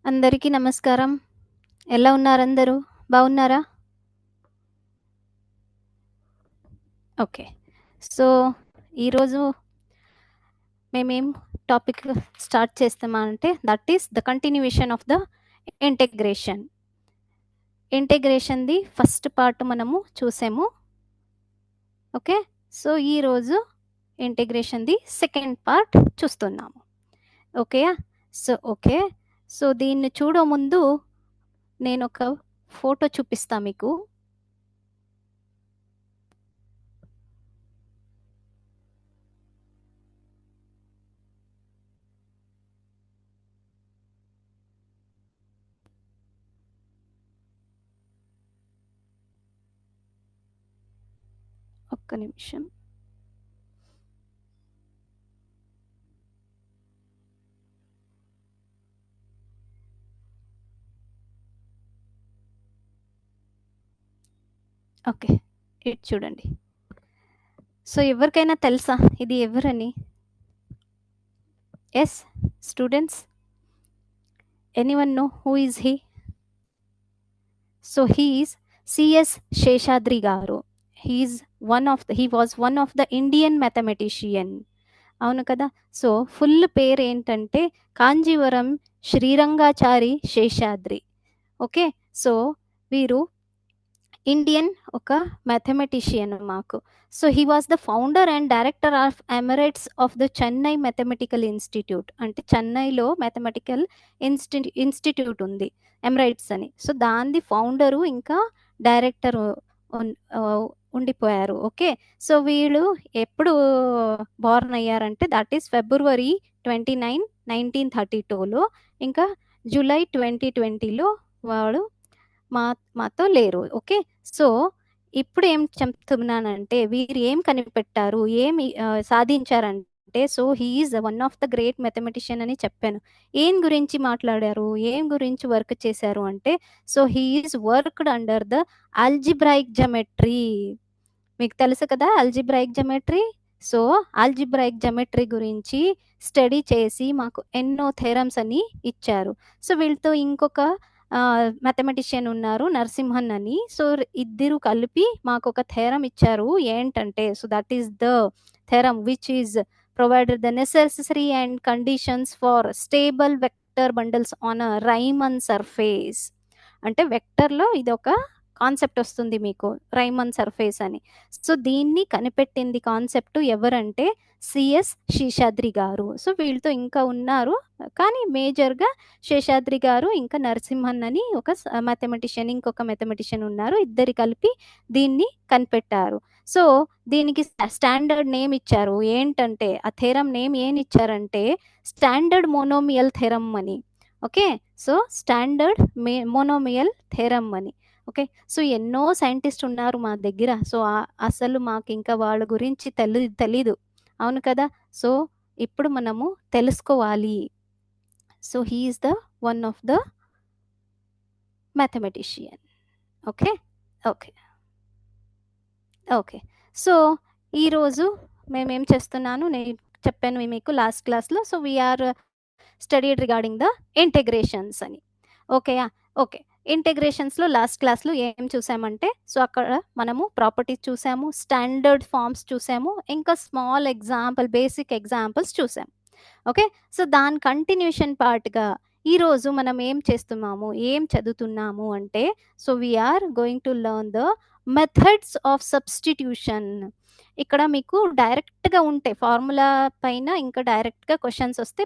అందరికీ నమస్కారం. ఎలా ఉన్నారందరూ? బాగున్నారా? ఓకే. సో, ఈరోజు మేమేం టాపిక్ స్టార్ట్ చేస్తామంటే that is the continuation of the integration. ఇంటెగ్రేషన్‌ది ఫస్ట్ పార్ట్ మనము చూసాము. ఓకే. సో, ఈరోజు ఇంటెగ్రేషన్‌ది సెకండ్ పార్ట్ చూస్తున్నాము. ఓకేయా? ఓకే. సో, దీన్ని చూడో ముందు నేనొక ఫోటో చూపిస్తా మీకు. ఒక్క నిమిషం. ఓకే. ఇటు చూడండి. సో, ఎవరికైనా తెలుసా ఇది ఎవరని? Yes, students? Anyone know who is he? So, he is CS Seshadri గారు. He was one of the Indian mathematician. అవును కదా! సో, ఫుల్ పేరేంటంటే కాంజీవరం శ్రీరంగాచారి శేషాద్రి. ఓకే. సో, వీరు ఇండియన్ ఒక మ్యాథమెటిషియన్ మాకు. So, he was the founder and director of emeritus of the Chennai mathematical institute. అంటే చెన్నైలో mathematical institute ఉంది. ఎమిరేట్స్ అని. సో, దానిది ఫౌండరు ఇంకా డైరెక్టరు ఉన్ ఉండిపోయారు. ఓకే. సో, వీళ్ళు ఎప్పుడు బోర్న్ అయ్యారంటే దట్ ఈస్ ఫిబ్రవరి 29, 1932లో ఇంకా జూలై 2020లో వాడు మా మాతో లేరు. ఓకే. సో, ఇప్పుడు ఏం చెప్తున్నానంటే వీరు ఏం కనిపెట్టారు? ఏమి సాధించారంటే so, he is one of the great mathematician అని చెప్పాను. ఏం గురించి మాట్లాడారు? ఏం గురించి వర్క్ చేశారు అంటే so, he is worked under the algebraic geometry. మీకు తెలుసు కదా algebraic geometry. So, algebraic geometry గురించి స్టడీ చేసి మాకు ఎన్నో థెరమ్స్ అని ఇచ్చారు. సో, వీళ్ళతో ఇంకొక మ్యాథమెటిషియన్ ఉన్నారు నరసింహన్ అని. సో, ఇద్దరు కలిపి మాకొక థెరమ్ ఇచ్చారు. ఏంటంటే so, that is the theorem which is provided the necessary and conditions for stable vector bundles on a Riemann surface. అంటే వెక్టర్‌లో ఇదొక కాన్సెప్ట్ వస్తుంది మీకు రైమన్ సర్ఫేస్ అని. సో, దీన్ని కనిపెట్టింది కాన్సెప్ట్ ఎవరంటే సిఎస్ శేషాద్రి గారు. సో, వీళ్ళతో ఇంకా ఉన్నారు. కానీ మేజర్‌గా శేషాద్రి గారు ఇంకా నరసింహన్ అని ఒక మ్యాథమెటిషియన్ ఇంకొక మ్యాథమెటిషియన్ ఉన్నారు. ఇద్దరు కలిపి దీన్ని కనిపెట్టారు. సో, దీనికి స్టాండర్డ్ నేమ్ ఇచ్చారు. ఏంటంటే ఆ థెరమ్ నేమ్ ఏమిచ్చారంటే స్టాండర్డ్ మోనోమియల్ థెరమ్ అని. Okay. So, standard monomial theorem అని. ఓకే. సో, ఎన్నో సైంటిస్ట్ ఉన్నారు మా దగ్గర. సో, అసలు మాకింకా వాళ్ళ గురించి తెలీదు. అవును కదా! సో, ఇప్పుడు మనము తెలుసుకోవాలి. So, he is the one of the mathematician. Okay. Okay. Okay. So, ఈరోజు మేమేం చేస్తున్నాను నేను చెప్పాను మీకు లాస్ట్ క్లాస్‌లో. So, we are studied regarding the integrations అని. ఓకేయా? ఓకే. ఇంటెగ్రేషన్స్‌లో లాస్ట్ క్లాస్‌లో ఏం చూసామంటే సో, అక్కడ మనము ప్రాపర్టీస్ చూసాము, స్టాండర్డ్ ఫార్మ్స్ చూసాము, ఇంకా స్మాల్ ఎగ్జాంపుల్, బేసిక్ ఎగ్జాంపుల్స్ చూసాం. ఓకే. సో, దాని కంటిన్యూషన్ పార్ట్‌గా ఈరోజు మనం ఏం చేస్తున్నాము, ఏం చదువుతున్నాము అంటే so, we are going to learn the methods of substitution. ఇక్కడ మీకు డైరెక్ట్‌గా ఉంటాయి. ఫార్ములా పైన ఇంకా డైరెక్ట్‌గా క్వెషన్స్ వస్తే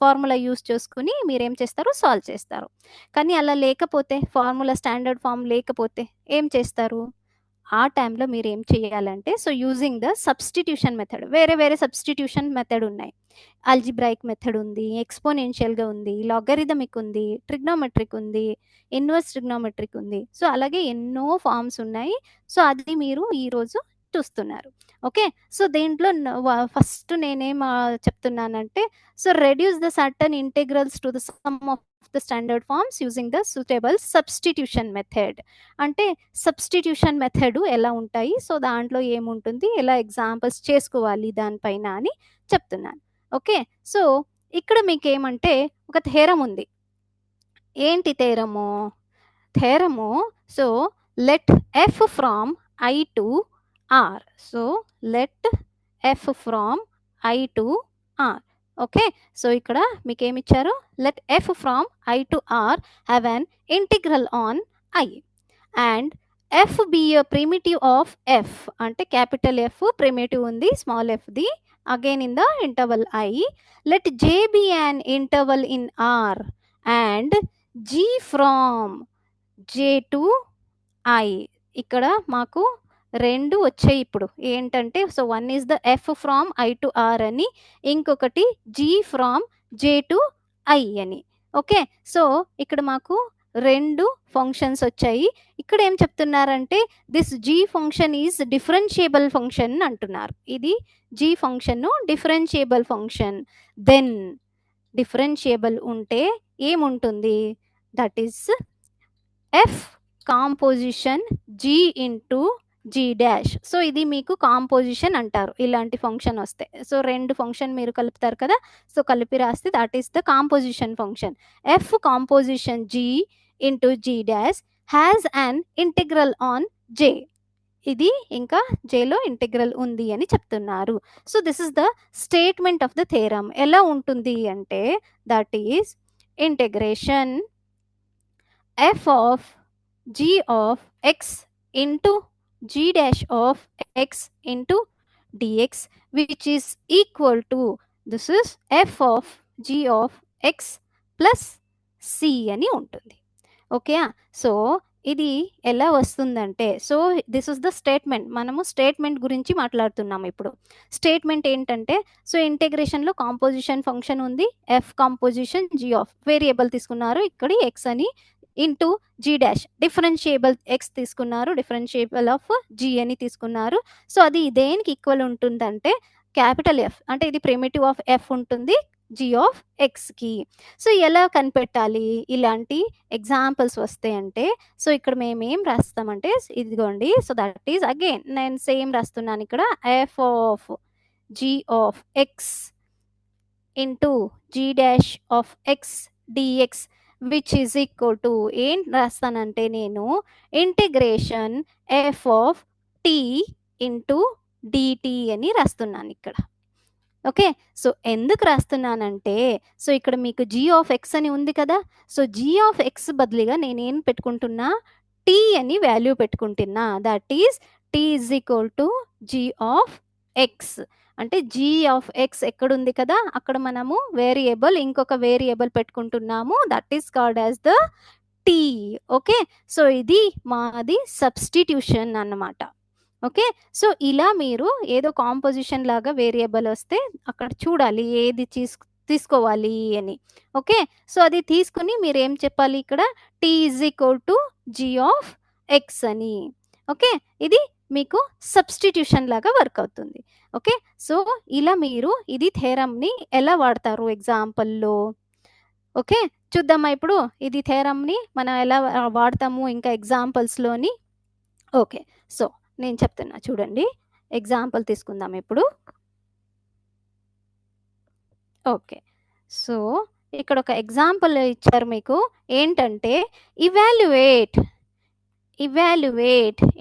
ఫార్ములా యూజ్ చేసుకొని మీరేం చేస్తారు సాల్వ్ చేస్తారు. కానీ అలా లేకపోతే ఫార్ములా స్టాండర్డ్ ఫార్మ్ లేకపోతే ఏం చేస్తారు? ఆ టైంలో మీరేం చేయాలంటే so, using the substitution method వేరే వేరే సబ్స్టిట్యూషన్ మెథడ్ ఉన్నాయి. ఆల్జీబ్రాయిక్ మెథడ్ ఉంది, ఎక్స్‌పోనెన్షియల్‌గా ఉంది, లాగరిథమిక్ ఉంది, ట్రిగ్నోమెట్రిక్ ఉంది, ఇన్వర్స్ ట్రిగ్నోమెట్రిక్ ఉంది. సో, అలాగే ఎన్నో ఫార్మ్స్ ఉన్నాయి. సో, అది మీరు ఈరోజు చూస్తున్నారు. ఓకే. సో, దీంట్లో ఫస్ట్ నేనేం చెప్తున్నానంటే so, reduce the certain integrals to the sum of the standard forms using the suitable substitution method. అంటే సబ్స్టిట్యూషన్ మెథడ్ ఎలా ఉంటాయి? సో, దాంట్లో ఏముంటుంది? ఎలా ఎగ్జాంపుల్స్ చేసుకోవాలి దానిపైన అని చెప్తున్నాను. ఓకే. సో, ఇక్కడ మీకేమంటే ఒక థెరమ్ ఉంది. ఏంటి theorem? Theorem, so let f from I to R. So let f from I to R. Okay, so ఇక్కడ మీకు ఏమి ఇచ్చారు? Let f from I to R have an integral on I and f be a primitive of f. అంటే capital f primitive ఉంది, small f ది again in the interval I. Let J be an interval in R and g from J to I. ఇక్కడ మాకు రెండు వచ్చాయి ఇప్పుడు ఏంటంటే, so one is the F from I to R అని, ఇంకొకటి G from J to I అని. Okay, so ఇక్కడ మాకు రెండు ఫంక్షన్స్ వచ్చాయి. ఇక్కడ ఏం చెప్తున్నారంటే this G function is differentiable function అంటున్నారు. ఇది G function differentiable function. Then differentiable ఉంటే ఏముంటుంది? That is F composition G into G dash. So ఇది మీకు కాంపోజిషన్ అంటారు ఇలాంటి ఫంక్షన్ వస్తే. సో రెండు ఫంక్షన్ మీరు కలుపుతారు కదా, సో కలిపి రాస్తే that is the composition function. F composition G into G dash has an integral on J. ఇది ఇంకా జేలో ఇంటిగ్రల్ ఉంది అని చెప్తున్నారు. So this is the statement of the theorem. ఎలా ఉంటుంది అంటే that is integration f of g of x into g dash of x into dx, which is equal to, this is f of g of x plus c అని ఉంటుంది. Okay, so ఇది ఎలా వస్తుందంటే, so this is the statement. మనము statement గురించి మాట్లాడుతున్నాము ఇప్పుడు. Statement ఏంటంటే, సో ఇంటిగ్రేషన్లో కాంపోజిషన్ ఫంక్షన్ ఉంది, F composition G of variable తీసుకున్నారు ఇక్కడ ఎక్స్ అని, into G dash differentiable X తీసుకున్నారు, డిఫరెన్షియబుల్ ఆఫ్ జీ అని తీసుకున్నారు. సో అది దేనికి ఈక్వల్ ఉంటుందంటే క్యాపిటల్ ఎఫ్, అంటే ఇది ప్రిమిటివ్ ఆఫ్ ఎఫ్ ఉంటుంది జీ ఆఫ్ ఎక్స్కి. సో ఎలా కనిపెట్టాలి ఇలాంటి ఎగ్జాంపుల్స్ వస్తే అంటే, సో ఇక్కడ మేము ఏం రాస్తామంటే ఇదిగోండి, సో దట్ ఈస్ అగైన్ నేను సేమ్ రాస్తున్నాను ఇక్కడ, F of G of X into G dash of X dx which is equal to ఏం రాస్తానంటే నేను integration F of tea into dt అని రాస్తున్నాను ఇక్కడ. ఓకే, సో ఎందుకు రాస్తున్నానంటే, సో ఇక్కడ మీకు జీ ఆఫ్ ఎక్స్ అని ఉంది కదా, సో జీ ఆఫ్ ఎక్స్ బదులుగా నేనేం పెట్టుకుంటున్నా, టీ అని వాల్యూ పెట్టుకుంటున్నా. That is t is equal to g of x. అంటే జీ ఆఫ్ ఎక్స్ ఎక్కడుంది కదా, అక్కడ మనము వేరియబుల్ ఇంకొక వేరియబుల్ పెట్టుకుంటున్నాము, that is called as the t. Okay, so ఇది మాది సబ్స్టిట్యూషన్ అన్నమాట. ఓకే, సో ఇలా మీరు ఏదో కాంపోజిషన్ లాగా వేరియబుల్ వస్తే అక్కడ చూడాలి ఏది తీసుకోవాలి అని. ఓకే, సో అది తీసుకుని మీరు ఏం చెప్పాలి ఇక్కడ, t is equal to g of x అని. ఓకే, ఇది మీకు సబ్స్టిట్యూషన్ లాగా వర్క్ అవుతుంది. ఓకే, సో ఇలా మీరు ఇది థేరమ్ని ఎలా వాడతారు ఎగ్జాంపుల్లో. ఓకే, చూద్దామా ఇప్పుడు ఇది థేరమ్ని మనం ఎలా వాడతాము ఇంకా ఎగ్జాంపుల్స్లోని. ఓకే, సో నేను చెప్తున్నా చూడండి, ఎగ్జాంపుల్ తీసుకుందాం ఇప్పుడు. ఓకే, సో ఇక్కడ ఒక ఎగ్జాంపుల్ ఇచ్చారు మీకు ఏంటంటే, evaluate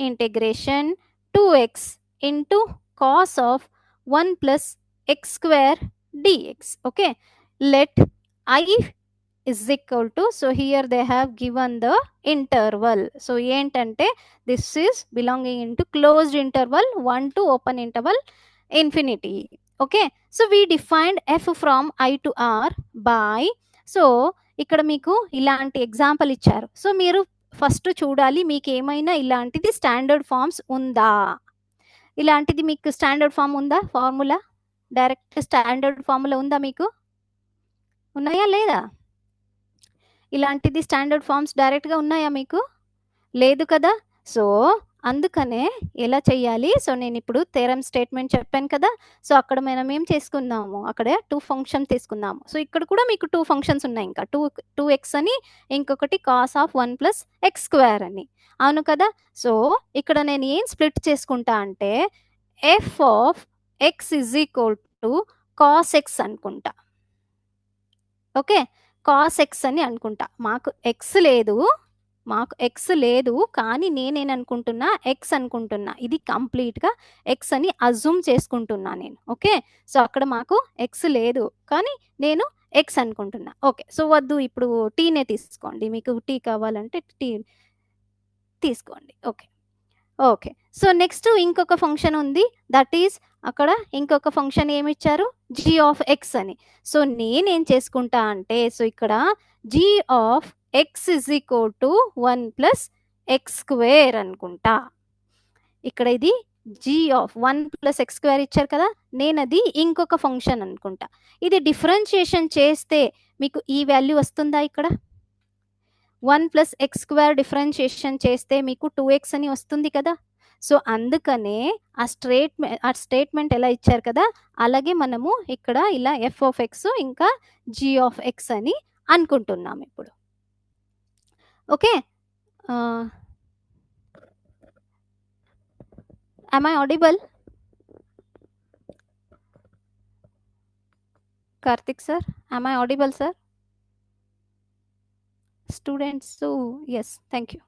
integration 2x into cos of 1 plus x square dx. Okay, let I is equal to, so here they have given the interval. So ఏంటంటే this is belonging into closed interval 1 to open interval infinity. Okay, so we defined f from I to r by, so ఇక్కడ మీకు ఇలాంటి example ఇచ్చారు. So మీరు first చూడాలి మీకు ఏమైనా ఇలాంటిది స్టాండర్డ్ ఫార్మ్స్ ఉందా. ఇలాంటిది మీకు స్టాండర్డ్ ఫార్మ్ ఉందా, ఫార్ములా డైరెక్ట్ స్టాండర్డ్ ఫార్ములా ఉందా, మీకు ఉన్నాయా లేదా? ఇలాంటిది స్టాండర్డ్ ఫార్మ్స్ డైరెక్ట్గా ఉన్నాయా మీకు? లేదు కదా. సో అందుకనే ఎలా చేయాలి, సో నేను ఇప్పుడు థేరమ్ స్టేట్మెంట్ చెప్పాను కదా, సో అక్కడ మనం ఏం చేసుకుందాము, అక్కడ 2 ఫంక్షన్ తీసుకుందాము. సో ఇక్కడ కూడా మీకు 2 ఫంక్షన్స్ ఉన్నాయి, ఇంకా 2x అని, ఇంకొకటి cos of 1 plus x square అని. అవును కదా. సో ఇక్కడ నేను ఏం స్ప్లిట్ చేసుకుంటా అంటే F of x is equal to cos X అనుకుంటా. ఓకే, కాస్ ఎక్స్ అని అనుకుంటా. మాకు ఎక్స్ లేదు, కానీ నేనేననుకుంటున్నా ఎక్స్ అనుకుంటున్నా. ఇది కంప్లీట్‌గా ఎక్స్ అని అజ్యూమ్ చేసుకుంటున్నా నేను. ఓకే. సో, అక్కడ మాకు ఎక్స్ లేదు, కానీ నేను ఎక్స్ అనుకుంటున్నా. ఓకే. సో, వద్దు, ఇప్పుడు టీనే తీసుకోండి. మీకు టీ కావాలంటే టీ తీసుకోండి. ఓకే. ఓకే. సో, నెక్స్ట్ ఇంకొక ఫంక్షన్ ఉంది. దట్ ఈస్ అక్కడ ఇంకొక ఫంక్షన్ ఏమిచ్చారు? జీ ఆఫ్ ఎక్స్ అని. సో, నేనేం చేసుకుంటా అంటే, సో, ఇక్కడ g of x is equal to 1 plus x square అనుకుంటా. ఇక్కడ ఇది g of 1 plus x square ఇచ్చారు కదా, నేనది ఇంకొక ఫంక్షన్ అనుకుంటా. ఇది డిఫరెన్షియేషన్ చేస్తే మీకు ఈ వాల్యూ వస్తుందా ఇక్కడ? 1 ప్లస్ ఎక్స్ స్క్వేర్ డిఫరెన్షియేషన్ చేస్తే మీకు 2x అని వస్తుంది కదా. సో, అందుకనే ఆ స్టేట్మెంట్ ఎలా ఇచ్చారు కదా, అలాగే మనము ఇక్కడ ఇలా ఎఫ్ ఆఫ్ ఎక్స్ ఇంకా జీ ఆఫ్ ఎక్స్ అని అనుకుంటున్నాం ఇప్పుడు. Okay. am I audible? Karthik sir, am I audible sir? Students, so yes, thank you.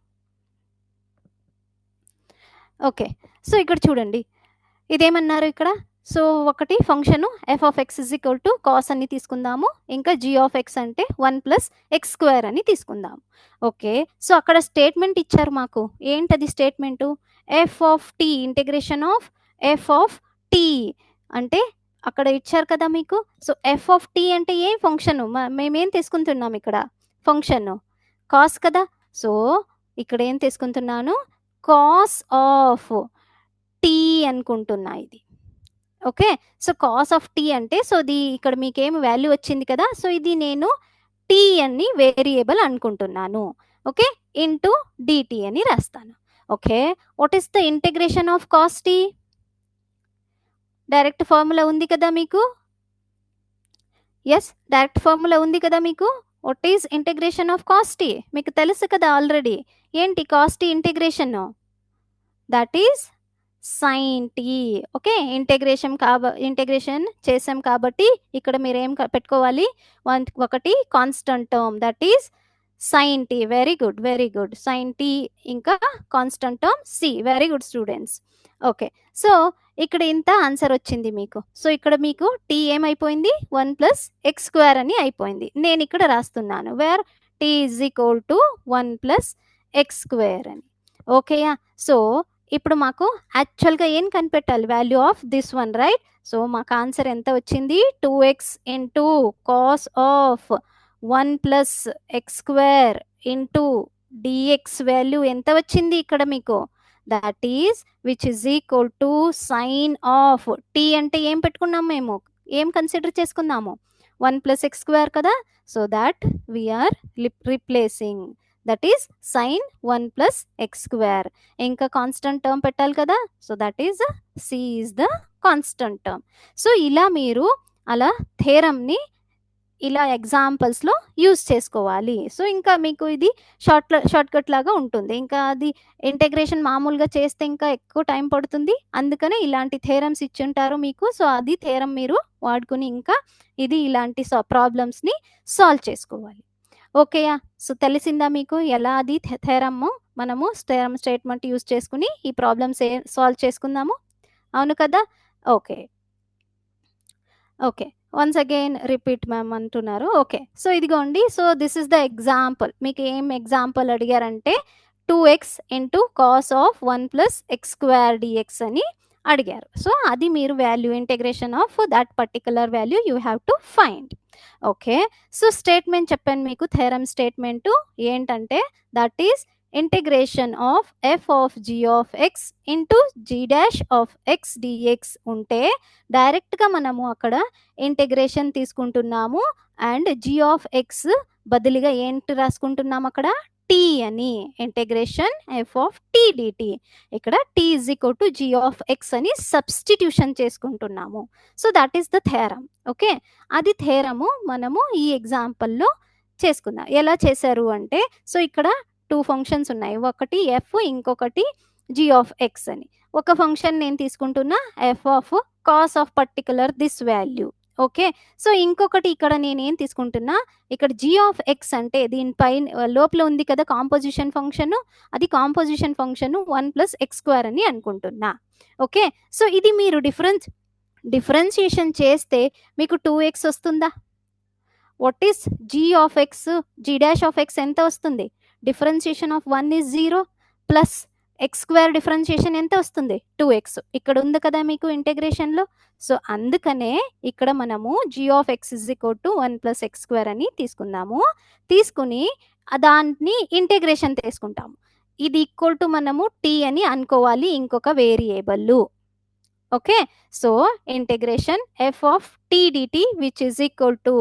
Okay. So, ఇక్కడ చూడండి, ఇదేమన్నారు ఇక్కడ? సో, ఒకటి function F of x is equal to cos అని తీసుకుందాము, ఇంకా జీ ఆఫ్ ఎక్స్ అంటే 1 ప్లస్ ఎక్స్ స్క్వేర్ అని తీసుకుందాము. ఓకే. సో, అక్కడ స్టేట్మెంట్ ఇచ్చారు మాకు. ఏంటది statement? F of t, integration of f of t అంటే అక్కడ ఇచ్చారు కదా మీకు. సో, ఎఫ్ ఆఫ్ టీ అంటే ఏం ఫంక్షను? మేమేం తీసుకుంటున్నాం ఇక్కడ? ఫంక్షను కాస్ కదా. సో, ఇక్కడ ఏం తీసుకుంటున్నాను? కాస్ ఆఫ్ టీ అనుకుంటున్నా ఇది. Okay. So, cos of t అంటే, సో, ఇది ఇక్కడ మీకేం వాల్యూ వచ్చింది కదా. సో, ఇది నేను టీ అని వేరియబుల్ అనుకుంటున్నాను. ఓకే. ఇంటూ డిటీ అని రాస్తాను. Okay. What is the integration of cos t? Direct formula ఉంది కదా మీకు. ఎస్, డైరెక్ట్ ఫార్ములా ఉంది కదా మీకు. What is integration of cos t? మీకు తెలుసు కదా ఆల్రెడీ. ఏంటి cos t integration? That is sine t. Okay. Integration చేసాం కాబట్టి ఇక్కడ మీరు ఏం పెట్టుకోవాలి? ఒకటి constant term, that is sine t. Very good, very good. Sine t ఇంకా constant term c. Very good students. Okay. So, ఇక్కడ ఇంత ఆన్సర్ వచ్చింది మీకు. సో, ఇక్కడ మీకు టీ ఏమైపోయింది? 1 ప్లస్ ఎక్స్ స్క్వేర్ అని అయిపోయింది. నేను ఇక్కడ రాస్తున్నాను where t is equal to 1 plus x square అని. ఓకేయా. సో, ఇప్పుడు మాకు యాక్చువల్గా ఏం కనిపెట్టాలి? Value of this one, right? So, మాకు ఆన్సర్ ఎంత వచ్చింది? 2x into cos of 1 plus x square into dx value ఎంత వచ్చింది ఇక్కడ మీకు? That is which is equal to sine of t అంటే ఏం పెట్టుకున్నాం మేము? ఏం కన్సిడర్ చేసుకున్నాము? 1 ప్లస్ ఎక్స్ స్క్వేర్ కదా. So, that we are replacing, that is sine 1 plus x square. ఇంకా కాన్స్టెంట్ టర్మ్ పెట్టాలి కదా. So, that is c is the constant term. So, ఇలా మీరు అలా థేరమ్ని ఇలా ఎగ్జాంపుల్స్లో యూజ్ చేసుకోవాలి. సో, ఇంకా మీకు ఇది షార్ట్కట్ లాగా ఉంటుంది. ఇంకా అది ఇంటిగ్రేషన్ మామూలుగా చేస్తే ఇంకా ఎక్కువ టైం పడుతుంది. అందుకనే ఇలాంటి థేరమ్స్ ఇచ్చుంటారు మీకు. సో, అది థేరమ్ మీరు వాడుకుని ఇంకా ఇది ఇలాంటి ప్రాబ్లమ్స్ని సాల్వ్ చేసుకోవాలి. ఓకేయా. సో, తెలిసిందా మీకు ఎలా అది థేరమ్ మనము థేరమ్ స్టేట్మెంట్ యూజ్ చేసుకుని ఈ ప్రాబ్లమ్స్ సాల్వ్ చేసుకుందాము? అవును కదా. Okay. Okay. Once again repeat ma'am అంటున్నారు. ఓకే. సో, ఇదిగోండి. So, this is the example. మీకు ఏం ఎగ్జాంపుల్ అడిగారంటే 2x into cos of 1 plus x square dx అని అడిగారు. సో, అది మీరు value integration of that particular value you have to find. Okay. So, statement చెప్పాను మీకు. థెరమ్ స్టేట్మెంట్ ఏంటంటే that is integration of f of G of X into G dash of X d x ఉంటే డైరెక్ట్గా మనము అక్కడ integration తీసుకుంటున్నాము and G of X బదులుగా ఏంటి రాసుకుంటున్నాము అక్కడ? టీ అని. Integration F of t dt. ఇక్కడ t is equal to g of x అని సబ్స్టిట్యూషన్ చేసుకుంటున్నాము. So, that is the theorem. Okay. అది థేరము మనము ఈ ఎగ్జాంపుల్లో చేసుకుందాం. ఎలా చేశారు అంటే, సో, ఇక్కడ 2 ఫంక్షన్స్ ఉన్నాయి. ఒకటి ఎఫ్, ఇంకొకటి జీ ఆఫ్ ఎక్స్ అని. ఒక ఫంక్షన్ నేను తీసుకుంటున్నా F of cos of particular this value. Okay. So, ఇంకొకటి ఇక్కడ నేనేం తీసుకుంటున్నా, ఇక్కడ g(x) అంటే దీనిపైన లోపల ఉంది కదా కాంపోజిషన్ ఫంక్షను. అది కాంపోజిషన్ ఫంక్షను 1+x² అని అనుకుంటున్నా. ఓకే. సో, ఇది మీరు డిఫరెన్షియేషన్ చేస్తే మీకు 2x వస్తుందా? వాట్ ఈస్ g(x) ఎంత వస్తుంది? Differentiation of 1 is 0 plus x² differentiation ఎంత వస్తుంది? 2x. ఇక్కడ ఉంది కదా మీకు ఇంటిగ్రేషన్‌లో. సో, అందుకనే ఇక్కడ మనము g(x) 1+x² అని తీసుకుందాము. తీసుకొని దాన్ని ఇంటిగ్రేషన్ తీసుకుంటాము. ఇది ఈక్వల్ టు మనము t అని అనుకోవాలి ఇంకొక variable. Okay. So, integration f of t dt which is equal to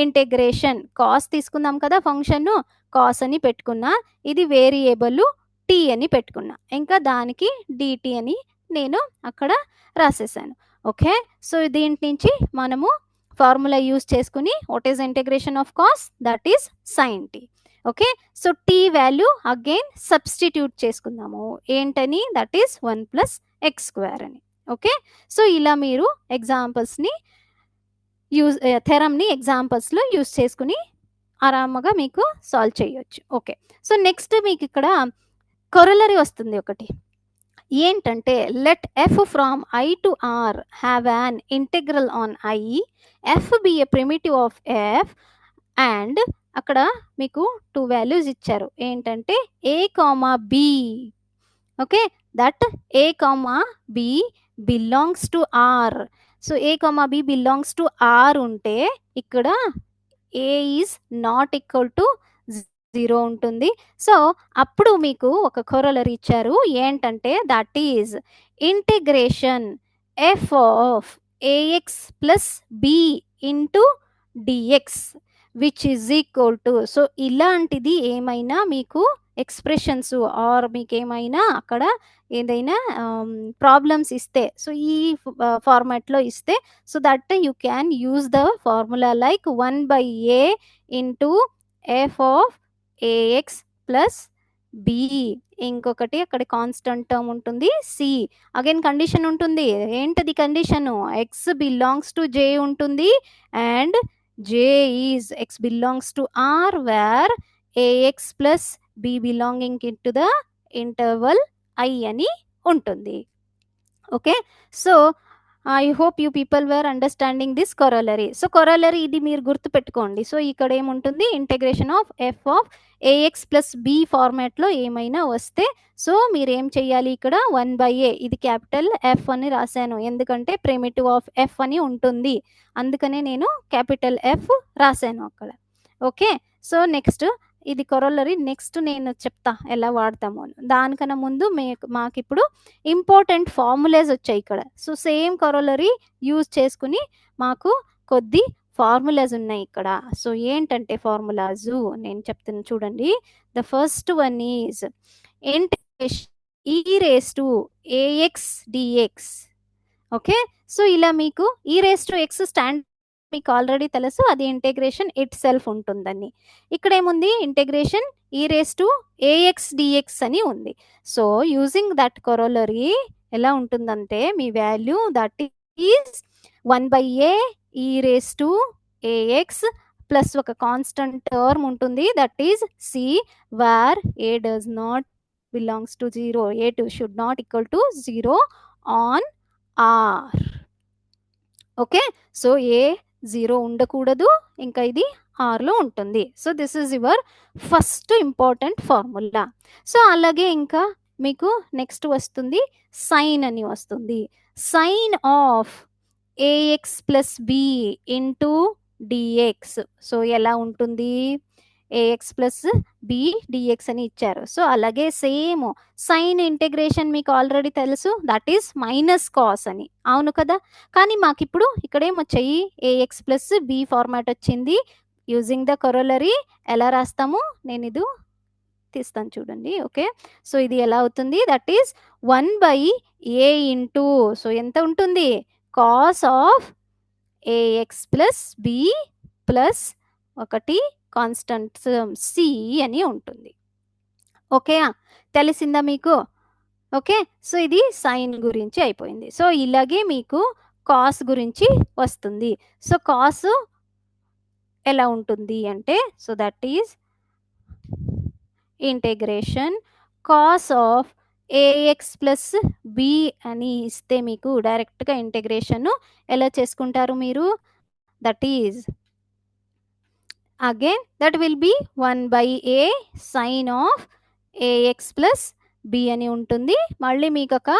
integration cos తీసుకుందాం కదా ఫంక్షన్ను. కాస్ అని పెట్టుకున్నా. ఇది వేరియబుల్ t అని పెట్టుకున్నా. ఇంకా దానికి dt అని నేను అక్కడ రాసేసాను. ఓకే. సో, దీంట్ నుంచి మనము ఫార్ములా యూజ్ చేసుకొని what is integration of cos? That is sin t. Okay. So, t value again substitute చేసుకుందాము. ఏంటని? దట్ ఈస్ 1+x² అని. ఓకే. సో, ఇలా మీరు ఎగ్జాంపుల్స్‌ని థెరమ్‌ని ఎగ్జాంపుల్స్‌లో యూజ్ చేసుకొని ఆరాముగా మీకు సాల్వ్ చేయొచ్చు. ఓకే. సో, నెక్స్ట్ మీకు ఇక్కడ కొరలరీ వస్తుంది ఒకటి. ఏంటంటే let f from i to r have an integral on i, f be a primitive of f and అక్కడ మీకు 2 వాల్యూస్ ఇచ్చారు. ఏంటంటే a, b. Okay. That a, b belongs to r. So, a, b belongs to r ఉంటే ఇక్కడ a is not equal to 0 ఉంటుంది. So, అప్పుడు మీకు ఒక కొరలరీ ఇచ్చారు. ఏంటంటే that is integration f of ax plus b into dx which is equal to. So, ఇలాంటిది ఏమైనా మీకు ఎక్స్ప్రెషన్స్ ఆర్ మీకేమైనా అక్కడ ఏదైనా ప్రాబ్లమ్స్ ఇస్తే, సో ఈ ఫార్మాట్లో ఇస్తే, so that you can use the formula like 1/a into f of AX plus b. ఇంకొకటి అక్కడ కాన్స్టెంట్ టర్మ్ ఉంటుంది సి. అగైన్ కండిషన్ ఉంటుంది. ఏంటది condition? X belongs to J ఉంటుంది and J is x belongs to R where ax plus b belonging in to the interval I అని ఉంటుంది. Okay. So I hope you people were understanding this corollary. So corollary ఇది మీరు గుర్తుపెట్టుకోండి. So ఇక్కడ ఏముంటుంది? Integration of f of AX plus b ఫార్మాట్లో ఏమైనా వస్తే, సో మీరు ఏం చేయాలి? ఇక్కడ 1/a ఇది క్యాపిటల్ ఎఫ్ అని రాశాను, ఎందుకంటే ప్రిమిటివ్ ఆఫ్ ఎఫ్ అని ఉంటుంది, అందుకనే నేను క్యాపిటల్ ఎఫ్ రాశాను అక్కడ. ఓకే. సో నెక్స్ట్ ఇది కొరలరీ. నెక్స్ట్ నేను చెప్తా ఎలా వాడతాము. దానికన్నా ముందు మాకు ఇప్పుడు ఇంపార్టెంట్ ఫార్ములాస్ వచ్చాయి ఇక్కడ. సో సేమ్ కొరలరీ యూజ్ చేసుకుని మాకు కొద్ది ఫార్ములాస్ ఉన్నాయి ఇక్కడ. సో ఏంటంటే ఫార్ములాస్ నేను చెప్తాను చూడండి. The first one is integration e raised to ax dx. Okay. So ఇలా మీకు e raised to x stand మీకు ఆల్రెడీ తెలుసు, అది ఇంటిగ్రేషన్ ఇట్ సెల్ఫ్ ఉంటుందని. ఇక్కడ ఏముంది? Integration e raised to ax dx అని ఉంది. సో యూజింగ్ దట్ కొరోలరీ ఎలా ఉంటుందంటే మీ value that is 1/a e raised to ax plus ఒక కాన్స్టెంట్ టర్మ్ ఉంటుంది that is c where a does not belongs to 0, a2 should not equal to 0 on r. Okay. So a 0 ఉండకూడదు, ఇంకా ఇది ఆర్లో ఉంటుంది. So this is your first important formula. So అలాగే ఇంకా మీకు నెక్స్ట్ వస్తుంది సైన్ అని వస్తుంది. Sine of AX plus b into d x. So ఎలా ఉంటుంది? ఏఎక్స్ ప్లస్ బి డిఎక్స్ అని ఇచ్చారు. సో అలాగే సేమ్ సైన్ ఇంటిగ్రేషన్ మీకు ఆల్రెడీ తెలుసు, దట్ ఈస్ మైనస్ కాస్ అని, అవును కదా. కానీ మాకు ఇప్పుడు ఇక్కడ ఏమొచ్చాయి? ఏఎక్స్ ప్లస్ బి ఫార్మాట్ వచ్చింది. యూజింగ్ ద కొరోలరీ ఎలా రాస్తాము? నేను ఇది తీస్తాను చూడండి. ఓకే. సో ఇది ఎలా అవుతుంది? That is 1/a into, so ఎంత ఉంటుంది? Cos of AX plus b plus ఒకటి కాన్స్టెంట్ సి అని ఉంటుంది. ఓకే. తెలిసిందా మీకు? ఓకే. సో ఇది సైన్ గురించి అయిపోయింది. సో ఇలాగే మీకు కాస్ గురించి వస్తుంది. సో కాస్ ఎలా ఉంటుంది అంటే, so that is integration cos of AX plus b అని ఇస్తే మీకు డైరెక్ట్గా ఇంటిగ్రేషన్ ఎలా చేసుకుంటారు మీరు, that is again that will be 1 by a sin of ax plus b అని ఉంటుంది. మళ్ళీ మీకు ఒక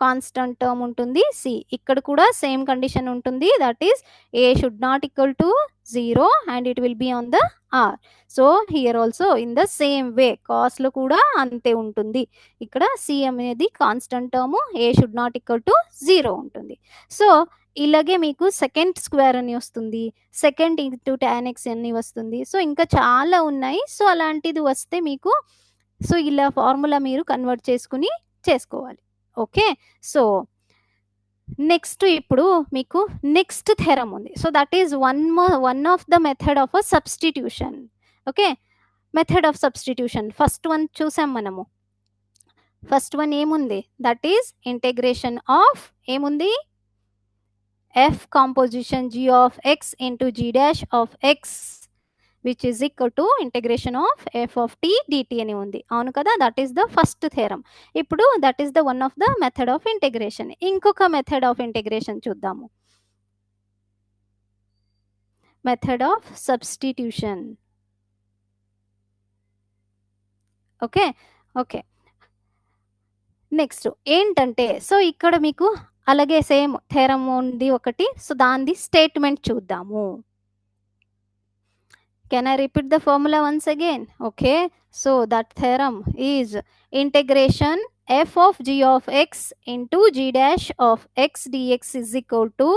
కాన్స్టెంట్ టర్మ్ ఉంటుంది సి. ఇక్కడ కూడా సేమ్ కండిషన్ ఉంటుంది, that is a should not equal to 0 and it will be on the r. So here also in the same way కాస్లో కూడా అంతే ఉంటుంది. ఇక్కడ సి అనేది constant term, a should not equal to 0 ఉంటుంది. So ఇలాగే మీకు సెకండ్ స్క్వేర్ అని వస్తుంది, సెకండ్ ఇంటూ tan x అని వస్తుంది. సో ఇంకా చాలా ఉన్నాయి. సో అలాంటిది వస్తే మీకు సో ఇలా ఫార్ములా మీరు కన్వర్ట్ చేసుకుని చేసుకోవాలి. ఓకే, సో నెక్స్ట్ ఇప్పుడు మీకు నెక్స్ట్ థెరం ఉంది. So that is one of the method of a substitution. Okay, method of substitution first one చూసాం మనము. ఫస్ట్ వన్ ఏముంది, దట్ ఈస్ ఇంటిగ్రేషన్ ఆఫ్ ఏముంది, f composition g of x into g dash of x which is equal to integration of f of t dt అని ఉంది. అవును కదా, that is the first థెరం. ఇప్పుడు that is the one of the method of integration. ఇంకొక method of integration చూద్దాము, method of substitution. Okay okay, next ఏంటంటే, so ఇక్కడ మీకు అలాగే సేమ్ థెరం ఉంది ఒకటి. సో దాని స్టేట్మెంట్ చూద్దాము. Can I repeat the formula once again? Okay, so that theorem is integration f of g of x into g dash of x dx is equal to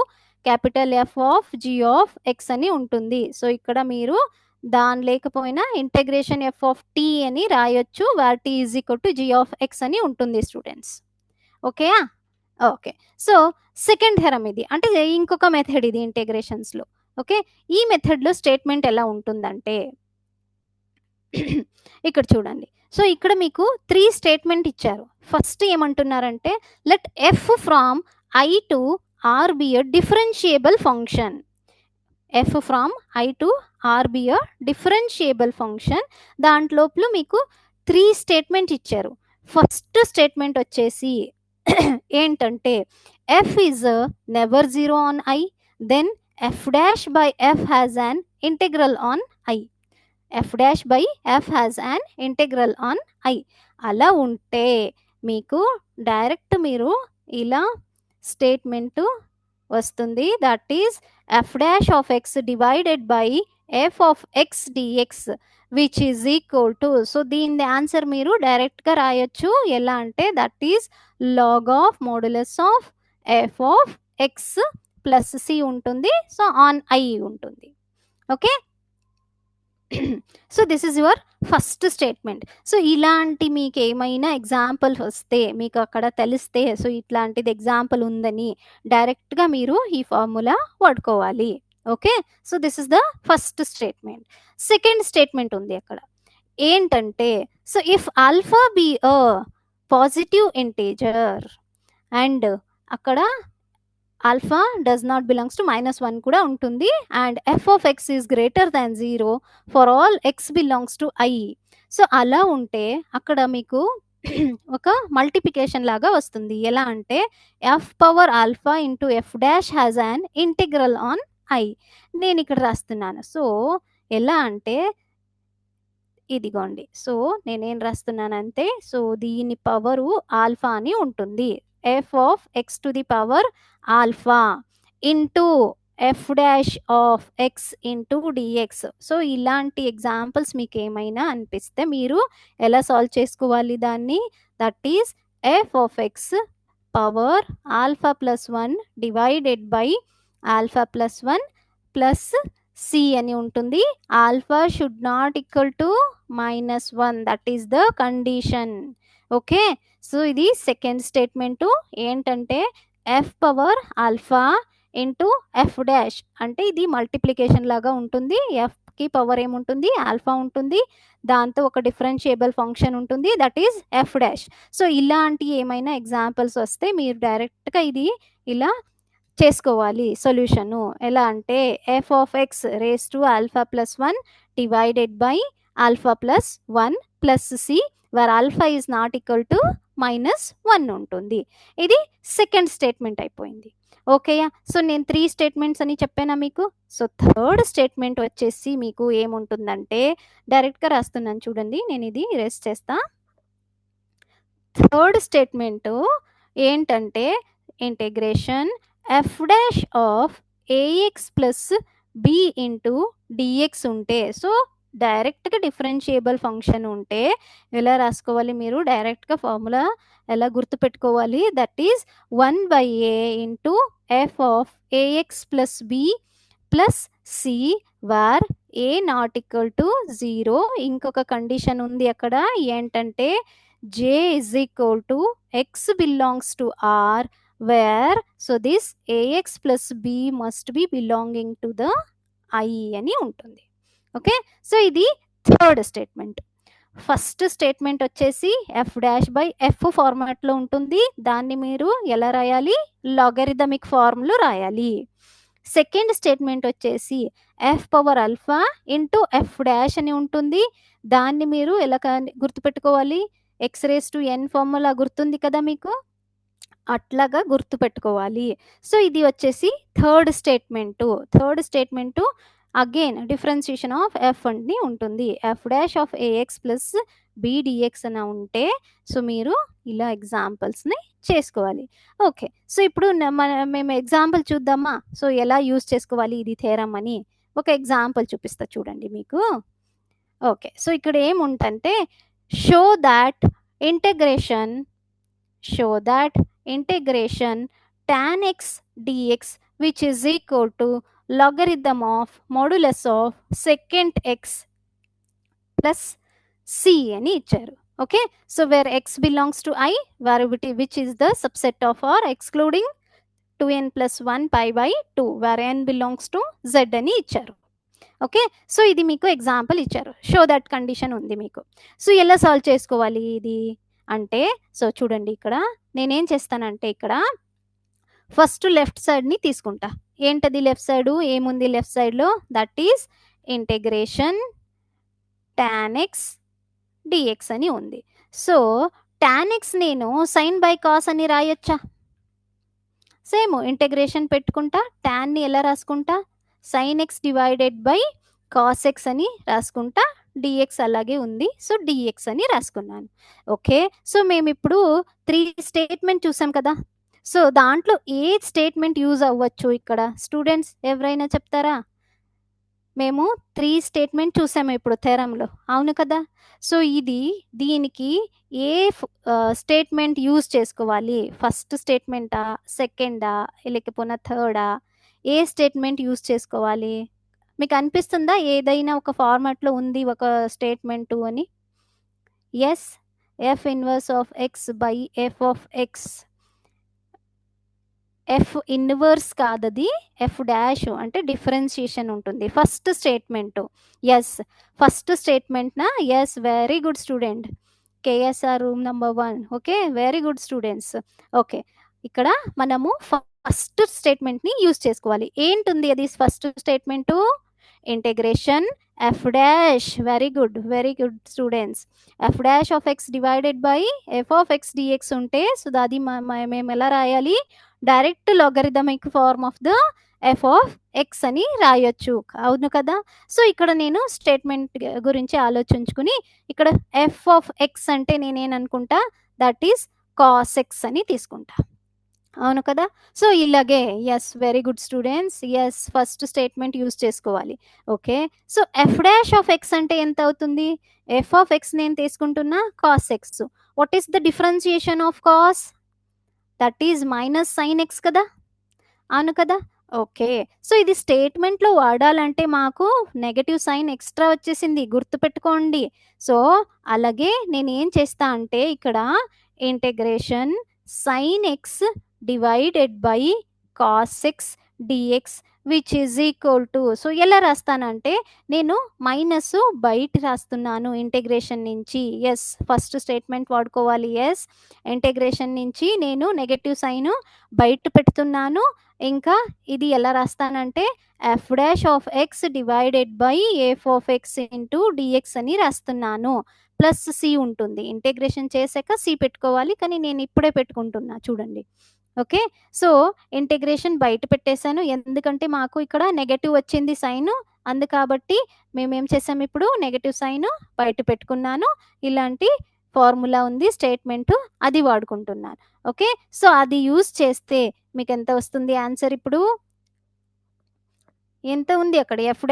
capital F of g of x అని ఉంటుంది. So ఇక్కడ మీరు దాని లేకపోయినా integration f of t అని రాయొచ్చు, where t is equal to g of x అని ఉంటుంది students. Okay okay, so second theorem ఇది, అంటే ఇంకొక మెథడ్ ఇది ఇంటిగ్రేషన్స్లో. ఓకే, ఈ మెథడ్లో స్టేట్మెంట్ ఎలా ఉంటుందంటే ఇక్కడ చూడండి. సో ఇక్కడ మీకు 3 స్టేట్మెంట్ ఇచ్చారు. ఫస్ట్ ఏమంటున్నారంటే, let f from I to R be a differentiable function. F from I to R be a differentiable function. దాంట్లోపల మీకు 3 స్టేట్మెంట్ ఇచ్చారు. ఫస్ట్ స్టేట్మెంట్ వచ్చేసి ఏంటంటే, f is never zero on I, then f dash by f has an integral on I. f dash by f has an integral on I. అలా ఉంటే మీకు direct మీరు ఇలా స్టేట్మెంట్ వస్తుంది, that is f dash of x divided by f of x dx which is equal to. So దీని answer మీరు డైరెక్ట్గా రాయొచ్చు. ఎలా అంటే, that is log of modulus of f of x plus c ఉంటుంది, సో ఆన్ ఐ ఉంటుంది. Okay, so this is your first statement. So ఇలాంటి మీకు ఏమైనా ఎగ్జాంపుల్ వస్తే, మీకు అక్కడ తెలిస్తే, సో ఇట్లాంటిది ఎగ్జాంపుల్ ఉందని డైరెక్ట్గా మీరు ఈ ఫార్ములా వాడుకోవాలి. Okay, so this is the first statement. Second statement ఉంది అక్కడ ఏంటంటే, so if alpha be a positive integer and అక్కడ alpha does not belongs to -1 కూడా ఉంటుంది, and f of x is greater than 0 for all x belongs to I. So అలా ఉంటే అక్కడ మీకు ఒక మల్టిప్లికేషన్ లాగా వస్తుంది. ఎలా అంటే, F power alpha into f dash has an integral on I. నేను ఇక్కడ రాస్తున్నాను. సో ఎలా అంటే ఇదిగోండి, సో నేనేం రాస్తున్నానంటే, సో దీని పవరు ఆల్ఫా అని ఉంటుంది, f of x to the power alpha into f dash of x into dx. So ఇలాంటి ఎగ్జాంపుల్స్ మీకు ఏమైనా అనిపిస్తే మీరు ఎలా సాల్వ్ చేసుకోవాలి దాన్ని, that is f of x power alpha plus 1 divided by alpha plus 1 plus c అని ఉంటుంది. Alpha should not equal to -1, that is the condition. Okay, so ఇది సెకండ్ స్టేట్మెంటు. ఏంటంటే, f power alpha into f dash, అంటే ఇది multiplication లాగా ఉంటుంది. ఎఫ్కి power ఏముంటుంది, alpha ఉంటుంది, దాంతో ఒక డిఫరెన్షియబుల్ ఫంక్షన్ ఉంటుంది, that is F dash. So ఇలాంటి ఏమైనా ఎగ్జాంపుల్స్ వస్తే మీరు డైరెక్ట్గా ఇది ఇలా చేసుకోవాలి సొల్యూషను. ఎలా అంటే F of X raise to alpha plus 1 divided by alpha plus 1 plus C where alpha is not equal to -1 ఉంటుంది. ఇది సెకండ్ స్టేట్మెంట్ అయిపోయింది. ఓకేయా? సో నేను 3 స్టేట్మెంట్స్ అని చెప్పానా మీకు? సో థర్డ్ స్టేట్మెంట్ వచ్చేసి మీకు ఏముంటుందంటే డైరెక్ట్‌గా రాస్తున్నాను చూడండి. నేను ఇది ఎరేజ్ చేస్తా. థర్డ్ స్టేట్మెంట్ ఏంటంటే integration f dash of AX plus b into dx ఉంటే, సో డైరెక్ట్గా డిఫరెన్షియబుల్ ఫంక్షన్ ఉంటే ఎలా రాసుకోవాలి మీరు? డైరెక్ట్గా ఫార్ములా ఎలా గుర్తుపెట్టుకోవాలి? That is 1/a into f of AX plus b plus c where a not equal to 0. ఇంకొక కండిషన్ ఉంది అక్కడ ఏంటంటే j is equal to x belongs to R where so this ax plus b must be belonging to the I అని ఉంటుంది. Okay, so ఇది third statement. First statement వచ్చేసి f dash by f ఫార్మాట్లో ఉంటుంది. దాన్ని మీరు ఎలా రాయాలి? లాగరిథమిక్ ఫార్మ్లో రాయాలి. సెకండ్ స్టేట్మెంట్ వచ్చేసి f power alpha into f dash అని ఉంటుంది. దాన్ని మీరు ఎలా గుర్తుపెట్టుకోవాలి? X raise to n formula గుర్తుంది కదా మీకు? అట్లాగా గుర్తుపెట్టుకోవాలి. సో ఇది వచ్చేసి third statement again differentiation of f అని ఉంటుంది. F dash of AX plus b d x అని ఉంటే సో మీరు ఇలా ఎగ్జాంపుల్స్ని చేసుకోవాలి. ఓకే, సో ఇప్పుడు మేము ఎగ్జాంపుల్ చూద్దామా? సో ఎలా యూజ్ చేసుకోవాలి ఇది థియరం అని ఒక ఎగ్జాంపుల్ చూపిస్తా చూడండి మీకు. ఓకే, సో ఇక్కడ ఏముంటంటే show that integration tan x dx which is equal to logarithm of modulus of secant x plus c అని ఇచ్చారు. Okay, so where x belongs to I which is the subset of R excluding 2n plus 1 pi by 2 where n belongs to z అని ఇచ్చారు. Okay, so ఇది మీకు example ఇచ్చారు. Show that condition ఉంది మీకు. So ఎలా సాల్వ్ చేసుకోవాలి ఇది అంటే, సో చూడండి ఇక్కడ నేనేం చేస్తానంటే ఇక్కడ ఫస్ట్ లెఫ్ట్ సైడ్ని తీసుకుంటా. ఏంటది లెఫ్ట్ సైడ్? ఏముంది లెఫ్ట్ సైడ్లో? That is integration tan x dx అని ఉంది. సో tan x నేను సైన్ బై కాస్ అని రాయొచ్చా? సేమ్ ఇంటిగ్రేషన్ పెట్టుకుంటా. ట్యాన్ని ఎలా రాసుకుంటా? Sign x divided by cos x అని రాసుకుంటా. డిఎక్స్ అలాగే ఉంది, సో డిఎక్స్ అని రాసుకున్నాను. ఓకే, సో మేము ఇప్పుడు 3 స్టేట్మెంట్ చూసాం కదా. సో దాంట్లో ఏ స్టేట్మెంట్ యూజ్ అవ్వచ్చు ఇక్కడ? స్టూడెంట్స్ ఎవరైనా చెప్తారా? మేము 3 స్టేట్మెంట్ చూసాము ఇప్పుడు థెరంలో, అవును కదా. సో దీనికి ఏ స్టేట్మెంట్ యూజ్ చేసుకోవాలి? ఫస్ట్ స్టేట్మెంటా, సెకండా, లేకపోతే థర్డా? ఏ స్టేట్మెంట్ యూజ్ చేసుకోవాలి? మీకు అనిపిస్తుందా ఏదైనా ఒక ఫార్మాట్లో ఉంది ఒక స్టేట్మెంటు అని? Yes, f inverse of x by f of x. F inverse కాదది, ఎఫ్ డాష్ అంటే డిఫరెన్షియేషన్ ఉంటుంది ఫస్ట్ స్టేట్మెంట్. ఎస్, ఫస్ట్ స్టేట్మెంట్నా? Yes, very good student. KSR room number 1. Okay, very good students. Okay, ఇక్కడ మనము first స్టేట్మెంట్ని use చేసుకోవాలి. ఏంటుంది అది first statement? Integration f dash. Very good students. F dash of x divided by f of X d x ఉంటే so అది మేము ఎలా రాయాలి? Direct logarithmic form of the f of x అని రాయొచ్చు, అవును కదా. సో ఇక్కడ నేను స్టేట్మెంట్ గురించి ఆలోచించుకుని ఇక్కడ ఎఫ్ ఆఫ్ ఎక్స్ అంటే నేనేననుకుంటా? దట్ ఈస్ కాస్ ఎక్స్ అని తీసుకుంటా, అవును కదా. సో ఇలాగే yes, very good students. Yes, first statement use చేసుకోవాలి. Okay, so f dash of x అంటే ఎంత అవుతుంది? ఎఫ్ ఆఫ్ ఎక్స్ నేను తీసుకుంటున్నా cos x. What is the differentiation of cos? That is minus sine x కదా, అవును కదా. ఓకే, సో ఇది స్టేట్మెంట్లో వాడాలంటే మాకు నెగటివ్ సైన్ ఎక్స్ట్రా వచ్చేసింది, గుర్తుపెట్టుకోండి. సో అలాగే నేను ఏం చేస్తా అంటే ఇక్కడ integration sine x divided by cos x dx which is equal to, so ఎలా రాస్తానంటే నేను మైనస్ బయట రాస్తున్నాను ఇంటిగ్రేషన్ నుంచి. ఎస్, ఫస్ట్ స్టేట్మెంట్ వాడుకోవాలి. ఎస్, ఇంటిగ్రేషన్ నుంచి నేను నెగటివ్ సైన్ బయట పెడుతున్నాను. ఇంకా ఇది ఎలా రాస్తానంటే f dash of x divided by f of X into dx అని రాస్తున్నాను. ప్లస్ సి ఉంటుంది, ఇంటిగ్రేషన్ చేశాక సి పెట్టుకోవాలి, కానీ నేను ఇప్పుడే పెట్టుకుంటున్నా చూడండి. ఓకే, సో ఇంటిగ్రేషన్ బయట పెట్టేశాను ఎందుకంటే మాకు ఇక్కడ నెగటివ్ వచ్చింది సైన్, అందు కాబట్టి మేమేం చేసాం, ఇప్పుడు నెగటివ్ సైన్ బయట పెట్టుకున్నాను. ఇలాంటి ఫార్ములా ఉంది స్టేట్మెంట్, అది వాడుకుంటున్నాను. ఓకే, సో అది యూజ్ చేస్తే మీకు ఎంత వస్తుంది ఆన్సర్? ఇప్పుడు ఎంత ఉంది అక్కడ? F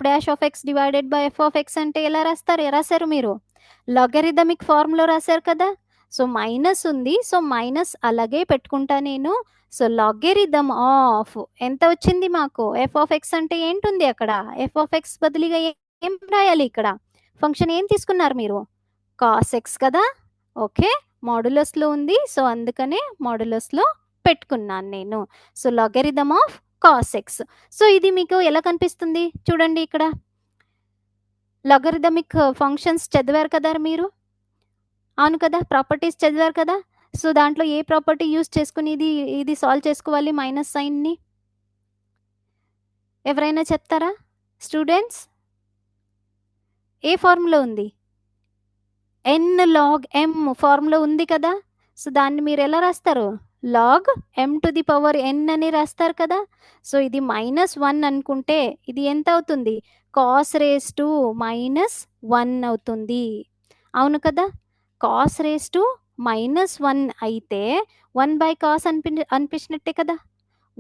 dash of x divided by f of x అంటే ఎలా రాశారు మీరు? లాగరిథమిక్ ఫార్ములా రాశారు కదా. సో మైనస్ ఉంది, సో మైనస్ అలాగే పెట్టుకుంటా నేను. సో లాగరిథమ్ ఆఫ్ ఎంత వచ్చింది మాకు? ఎఫ్ ఆఫ్ ఎక్స్ అంటే ఏంటుంది అక్కడ? ఎఫ్ ఆఫ్ ఎక్స్ బదులుగా ఏం రాయాలి ఇక్కడ? ఫంక్షన్ ఏం తీసుకున్నారు మీరు? కాస్ ఎక్స్ కదా. ఓకే, మాడ్యులస్లో ఉంది, సో అందుకనే మాడ్యులస్లో పెట్టుకున్నాను నేను. So logarithm of cos X. So ఇది మీకు ఎలా కనిపిస్తుంది చూడండి, ఇక్కడ లాగరిథమిక్ ఫంక్షన్స్ చదివారు కదా మీరు? అవును కదా, ప్రాపర్టీస్ చదివారు కదా. సో దాంట్లో ఏ ప్రాపర్టీ యూజ్ చేసుకుని ఇది సాల్వ్ చేసుకోవాలి మైనస్ సైన్ని? ఎవరైనా చెప్తారా స్టూడెంట్స్? ఏ ఫార్ములా ఉంది? ఎన్ లాగ్ ఎం ఫార్ములా ఉంది కదా. సో దాన్ని మీరు ఎలా రాస్తారు? Log m to the power n అని రాస్తారు కదా. సో ఇది -1 అనుకుంటే ఇది ఎంత అవుతుంది? కాస్ రేస్ టు -1 అవుతుంది. అవును కదా, కాస్ రేస్ టు -1 అయితే 1/cos అనిపించినట్టే కదా.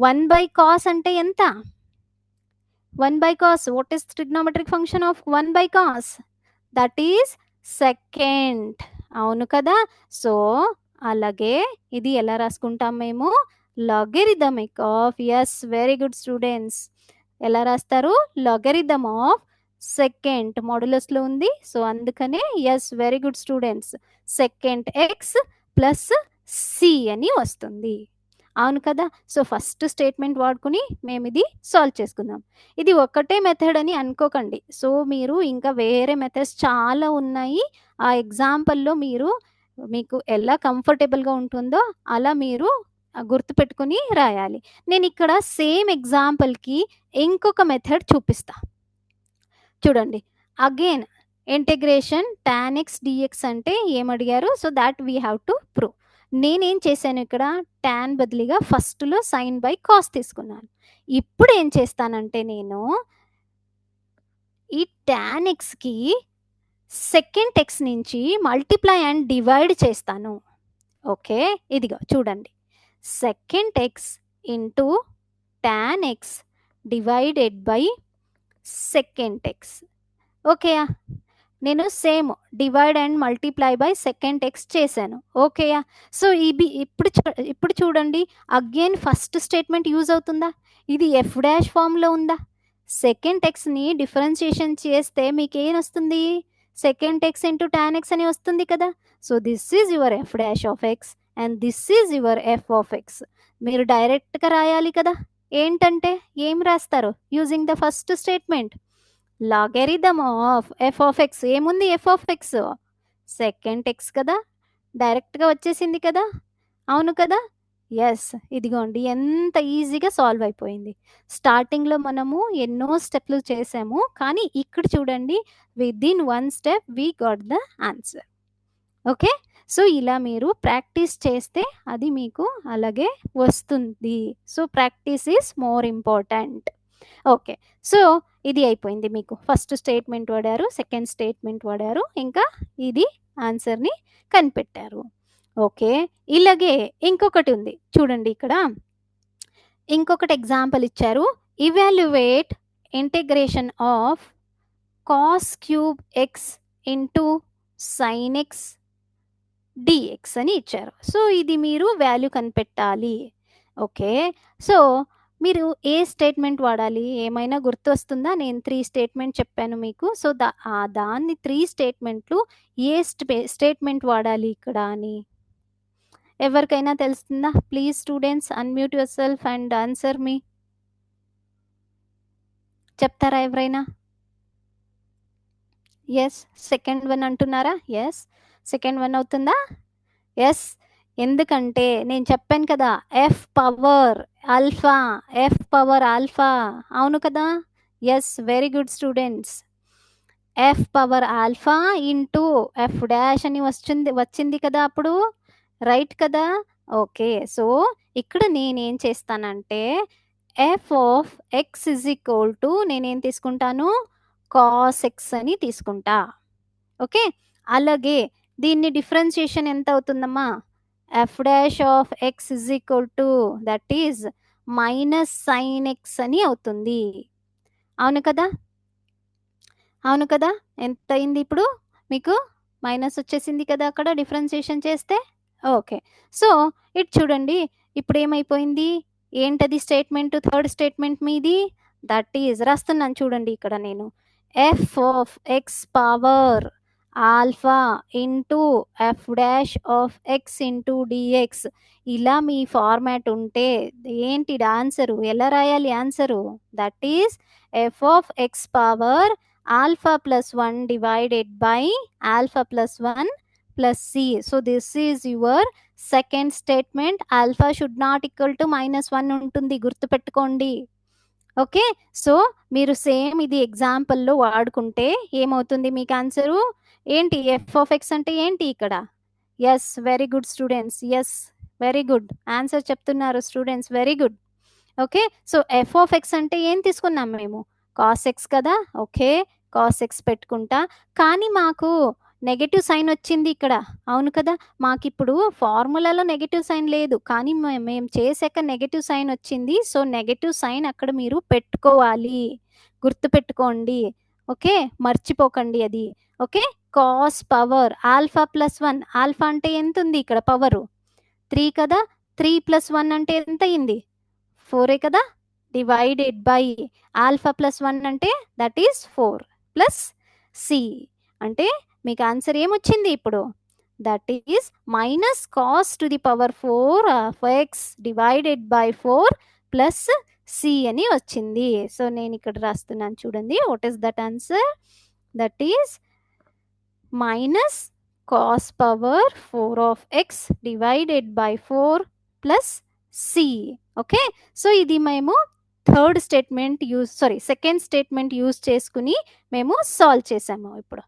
1/cos అంటే ఎంత? 1/cos, what is trigonometric function of 1/cos? That is second. అవును కదా. సో అలాగే ఇది ఎలా రాసుకుంటాం మేము? Logarithmic of, yes very good students, ఎలా రాస్తారు? లాగరిథమ్ ఆఫ్ సెకండ్, మాడ్యులస్లో ఉంది, సో అందుకనే yes very good students, second x plus c అని వస్తుంది. అవును కదా. సో ఫస్ట్ స్టేట్మెంట్ వాడుకుని మేము ఇది సాల్వ్ చేసుకుందాం. ఇది ఒక్కటే మెథడ్ అని అనుకోకండి. సో మీరు ఇంకా వేరే మెథడ్స్ చాలా ఉన్నాయి. ఆ ఎగ్జాంపుల్లో మీకు ఎలా కంఫర్టబుల్గా ఉంటుందో అలా మీరు గుర్తుపెట్టుకుని రాయాలి. నేను ఇక్కడ సేమ్ ఎగ్జాంపుల్కి ఇంకొక మెథడ్ చూపిస్తా చూడండి. Again integration tan x dx అంటే ఏమడిగారు? So that we have to prove. నేనేం చేశాను ఇక్కడ? tan బదులుగా ఫస్ట్లో సైన్ బై కాస్ తీసుకున్నాను. ఇప్పుడు ఏం చేస్తానంటే నేను ఈ tan xకి సెకండ్ ఎక్స్ నుంచి మల్టిప్లై అండ్ డివైడ్ చేస్తాను. ఓకే, ఇదిగో చూడండి, second x into tan x divided by second x. ఓకేయా, నేను same divide and multiply by second x చేశాను. ఓకేయా, సో ఇప్పుడు చూడండి, అగైన్ ఫస్ట్ స్టేట్మెంట్ యూజ్ అవుతుందా? ఇది ఎఫ్ డాష్ ఫామ్లో ఉందా? సెకండ్ ఎక్స్ని డిఫరెన్షియేషన్ చేస్తే మీకు ఏం వస్తుంది? Second x into tan x అని వస్తుంది కదా. So this is your f dash of x and this is your f of x. మీరు డైరెక్ట్గా రాయాలి కదా. ఏంటంటే ఏం రాస్తారు? Using the first statement, logarithm of f of x. ఏముంది f of x? Second x కదా, డైరెక్ట్గా వచ్చేసింది కదా. అవును కదా. ఎస్, ఇదిగోండి ఎంత ఈజీగా సాల్వ్ అయిపోయింది. స్టార్టింగ్లో మనము ఎన్నో స్టెప్లు చేసాము, కానీ ఇక్కడ చూడండి, within 1 step we got the answer. Okay, so ఇలా మీరు ప్రాక్టీస్ చేస్తే అది మీకు అలాగే వస్తుంది. So practice is more important. Okay, so ఇది అయిపోయింది. మీకు ఫస్ట్ స్టేట్మెంట్ వాడారు, సెకండ్ స్టేట్మెంట్ వాడారు, ఇంకా ఇది ఆన్సర్ని కనిపెట్టారు. ఓకే, ఇలాగే ఇంకొకటి ఉంది చూడండి. ఇక్కడ ఇంకొకటి ఎగ్జాంపుల్ ఇచ్చారు. Evaluate integration of cos cube x into sine x dx అని ఇచ్చారు. సో ఇది మీరు వాల్యూ కనిపెట్టాలి. ఓకే, సో మీరు ఏ స్టేట్మెంట్ వాడాలి? ఏమైనా గుర్తు వస్తుందా? నేను 3 స్టేట్మెంట్ చెప్పాను మీకు. సో దాన్ని 3 స్టేట్మెంట్లు ఏ స్టేట్మెంట్ వాడాలి ఇక్కడ అని ఎవరికైనా తెలుస్తుందా? Please students unmute your self and answer me. చెప్తారా ఎవరైనా? ఎస్, సెకండ్ వన్ అంటున్నారా? ఎస్, సెకండ్ వన్ అవుతుందా? ఎస్, ఎందుకంటే నేను చెప్పాను కదా, f power alpha, f power alpha, అవును కదా? Yes, very good students. F power alpha into f dash అని వచ్చింది కదా అప్పుడు, రైట్ కదా? ఓకే, సో ఇక్కడ నేనేం చేస్తానంటే F of x is equal to నేనేం తీసుకుంటాను, కాస్ ఎక్స్ అని తీసుకుంటా. ఓకే, అలాగే దీన్ని డిఫరెన్షియేషన్ ఎంత అవుతుందమ్మా, f dash of x is equal to that is minus sine x అని అవుతుంది. అవును కదా? అవును కదా? ఎంత అయింది ఇప్పుడు మీకు? మైనస్ వచ్చేసింది కదా అక్కడ డిఫరెన్షియేషన్ చేస్తే. ఓకే, సో ఇటు చూడండి, ఇప్పుడు ఏమైపోయింది, ఏంటది స్టేట్మెంట్, థర్డ్ స్టేట్మెంట్ మీది, దట్ ఈజ్ రాస్తున్నాను చూడండి ఇక్కడ నేను, f of x power alpha into f dash of X into dx. ఇలా మీ ఫార్మాట్ ఉంటే ఏంటి ఆన్సరు, ఎలా రాయాలి answer, that is f of x power alpha plus 1 divided by alpha plus 1 plus c. So this is your second statement. Alpha should not equal to -1 ఉంటుంది, గుర్తుపెట్టుకోండి. Okay, so మీరు same ఇది ఎగ్జాంపుల్లో వాడుకుంటే ఏమవుతుంది మీకు ఆన్సరు ఏంటి, ఎఫ్ ఆఫ్ ఎక్స్ అంటే ఏంటి ఇక్కడ? Yes, very good students, yes, very good answer చెప్తున్నారు students, very good. Okay, so f of x అంటే ఏం తీసుకున్నాం మేము, కాస్ ఎక్స్ కదా. ఓకే, కాస్ ఎక్స్ పెట్టుకుంటా, కానీ మాకు నెగటివ్ సైన్ వచ్చింది ఇక్కడ, అవును కదా? మాకు ఇప్పుడు ఫార్ములాలో నెగటివ్ సైన్ లేదు, కానీ మేము చేసాక నెగటివ్ సైన్ వచ్చింది. సో నెగటివ్ సైన్ అక్కడ మీరు పెట్టుకోవాలి, గుర్తుపెట్టుకోండి. ఓకే, మర్చిపోకండి అది. Okay, cos power alpha plus 1, alpha అంటే ఎంత ఉంది ఇక్కడ పవరు, 3 కదా, 3 ప్లస్ 1 అంటే ఎంత అయింది, 4 కదా, డివైడెడ్ బై ఆల్ఫా ప్లస్ 1 అంటే దట్ ఈస్ 4 ప్లస్ సి అంటే మీకు ఆన్సర్ ఏమొచ్చింది ఇప్పుడు, that is minus cos to the power 4 of x divided by 4 plus c అని వచ్చింది. సో నేను ఇక్కడ రాస్తున్నాను చూడండి, what is that answer, that is minus cos power 4 of x divided by 4 plus c. Okay, so ఇది మేము third statement second statement use చేసుకుని మేము సాల్వ్ చేసాము. ఇప్పుడు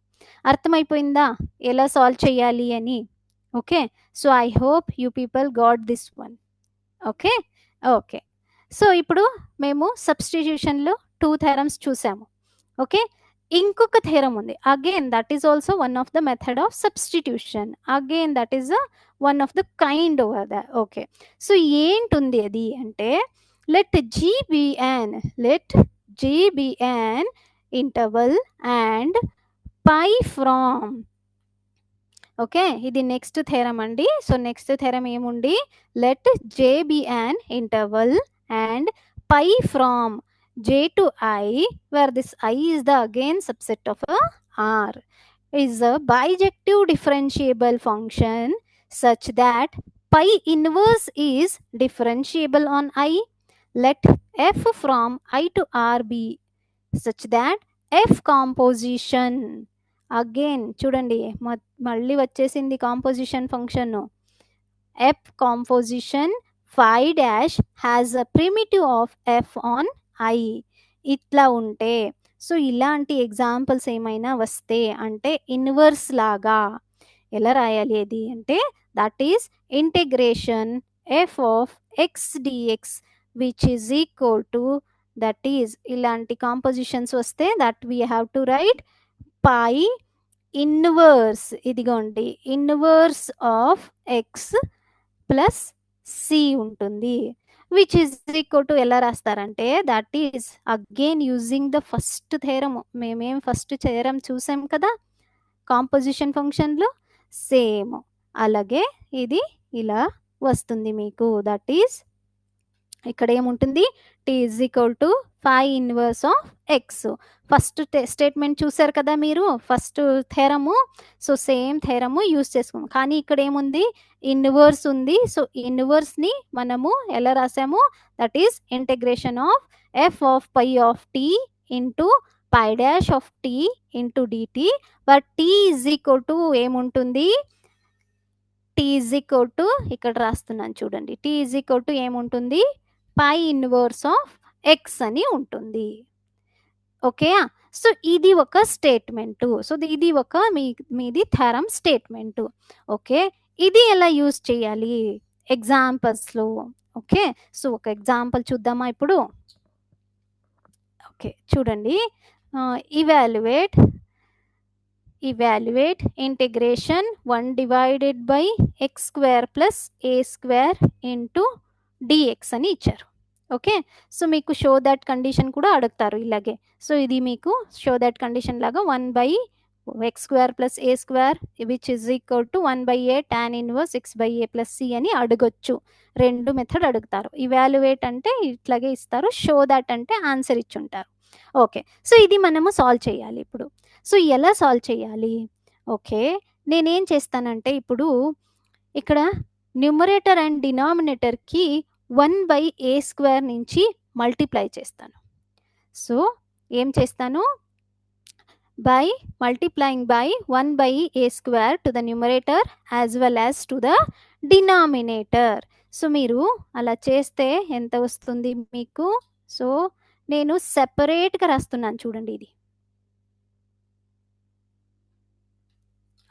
అర్థమైపోయిందా ఎలా సాల్వ్ చేయాలి అని? Okay, so I hope you people got this one. Okay, okay, so ఇప్పుడు మేము సబ్స్టిట్యూషన్లో 2 థెరమ్స్ చూసాము. ఓకే, ఇంకొక థెరం ఉంది again, that is also one of the method of substitution, again that is one of the kind over the. Okay, so ఏంటుంది అది అంటే, let G be an interval and pi from. Okay, ఇది next థెరం అండి. So next థెరం ఏముంది, let J be an interval and pi from J to I, where this I is the again subset of a R, is a bijective differentiable function such that pi inverse is differentiable on I. Let f from I to R be such that f composition, again చూడండి మళ్ళీ వచ్చేసింది composition function, f composition phi dash has a primitive of f on I, ఇట్లా ఉంటే. So ఇలాంటి examples ఏమైనా వస్తే అంటే inverse లాగా ఎలా రాయాలి అది అంటే, that is integration F of X dx which is equal to, that is ఇలాంటి కాంపోజిషన్స్ వస్తే that we have to write phi inverse, ఇదిగోండి inverse of x plus c ఉంటుంది, విచ్ ఈజ్ ఈక్వల్ టు ఎలా రాస్తారంటే, that is again using the first theorem. మేమేం first theorem చూసాం కదా composition ఫంక్షన్లో, సేమ్ అలాగే ఇది ఇలా వస్తుంది మీకు. దట్ ఈస్ ఇక్కడ ఏముంటుంది, t is equal to phi inverse of x. First statement చూసారు కదా మీరు, first theorem. So same theorem use చేసుకున్నాం, కానీ ఇక్కడ ఏముంది, ఇన్వర్స్ ఉంది. సో ఇన్వర్స్ని మనము ఎలా రాసాము, that is integration of f of phi of tea into phi dash of tea into d t, but t is equal to ఏముంటుంది, టీ ఈజ్ ఈక్వల్ టు ఇక్కడ రాస్తున్నాను చూడండి, టీ ఈజ్ ఈక్వల్ టు ఏముంటుంది, పై ఇన్వర్స్ ఆఫ్ ఎక్స్ అని ఉంటుంది. Okay, so ఇది ఒక statement, so ఇది ఒక మీది థెరమ్ స్టేట్మెంటు. ఓకే, ఇది ఎలా యూజ్ చేయాలి ఎగ్జాంపుల్స్లో. ఓకే, సో ఒక ఎగ్జాంపుల్ చూద్దామా ఇప్పుడు. ఓకే చూడండి, evaluate integration 1 divided by x square plus a square into dx అని ఇచ్చారు. ఓకే, సో మీకు షో దట్ కండిషన్ కూడా అడుగుతారు ఇలాగే. సో ఇది మీకు షో దట్ కండిషన్ లాగా 1 by x square plus a square which is equal to 1 by a tan inverse x by a plus c అని అడగొచ్చు. రెండు మెథడ్ అడుగుతారు. ఇవాల్యుయేట్ అంటే ఇట్లాగే ఇస్తారు, షో దట్ అంటే ఆన్సర్ ఇచ్చుంటారు. ఓకే, సో ఇది మనము సాల్వ్ చేయాలి ఇప్పుడు. సో ఎలా సాల్వ్ చేయాలి, ఓకే నేనేం చేస్తానంటే ఇప్పుడు ఇక్కడ న్యూమరేటర్ అండ్ డినామినేటర్కి 1 బై ఏ స్క్వేర్ నుంచి మల్టిప్లై చేస్తాను. సో ఏం చేస్తాను, by multiplying by 1 by a square to the numerator as well as to the denominator. So మీరు అలా చేస్తే ఎంత వస్తుంది మీకు, సో నేను సెపరేట్గా రాస్తున్నాను చూడండి, ఇది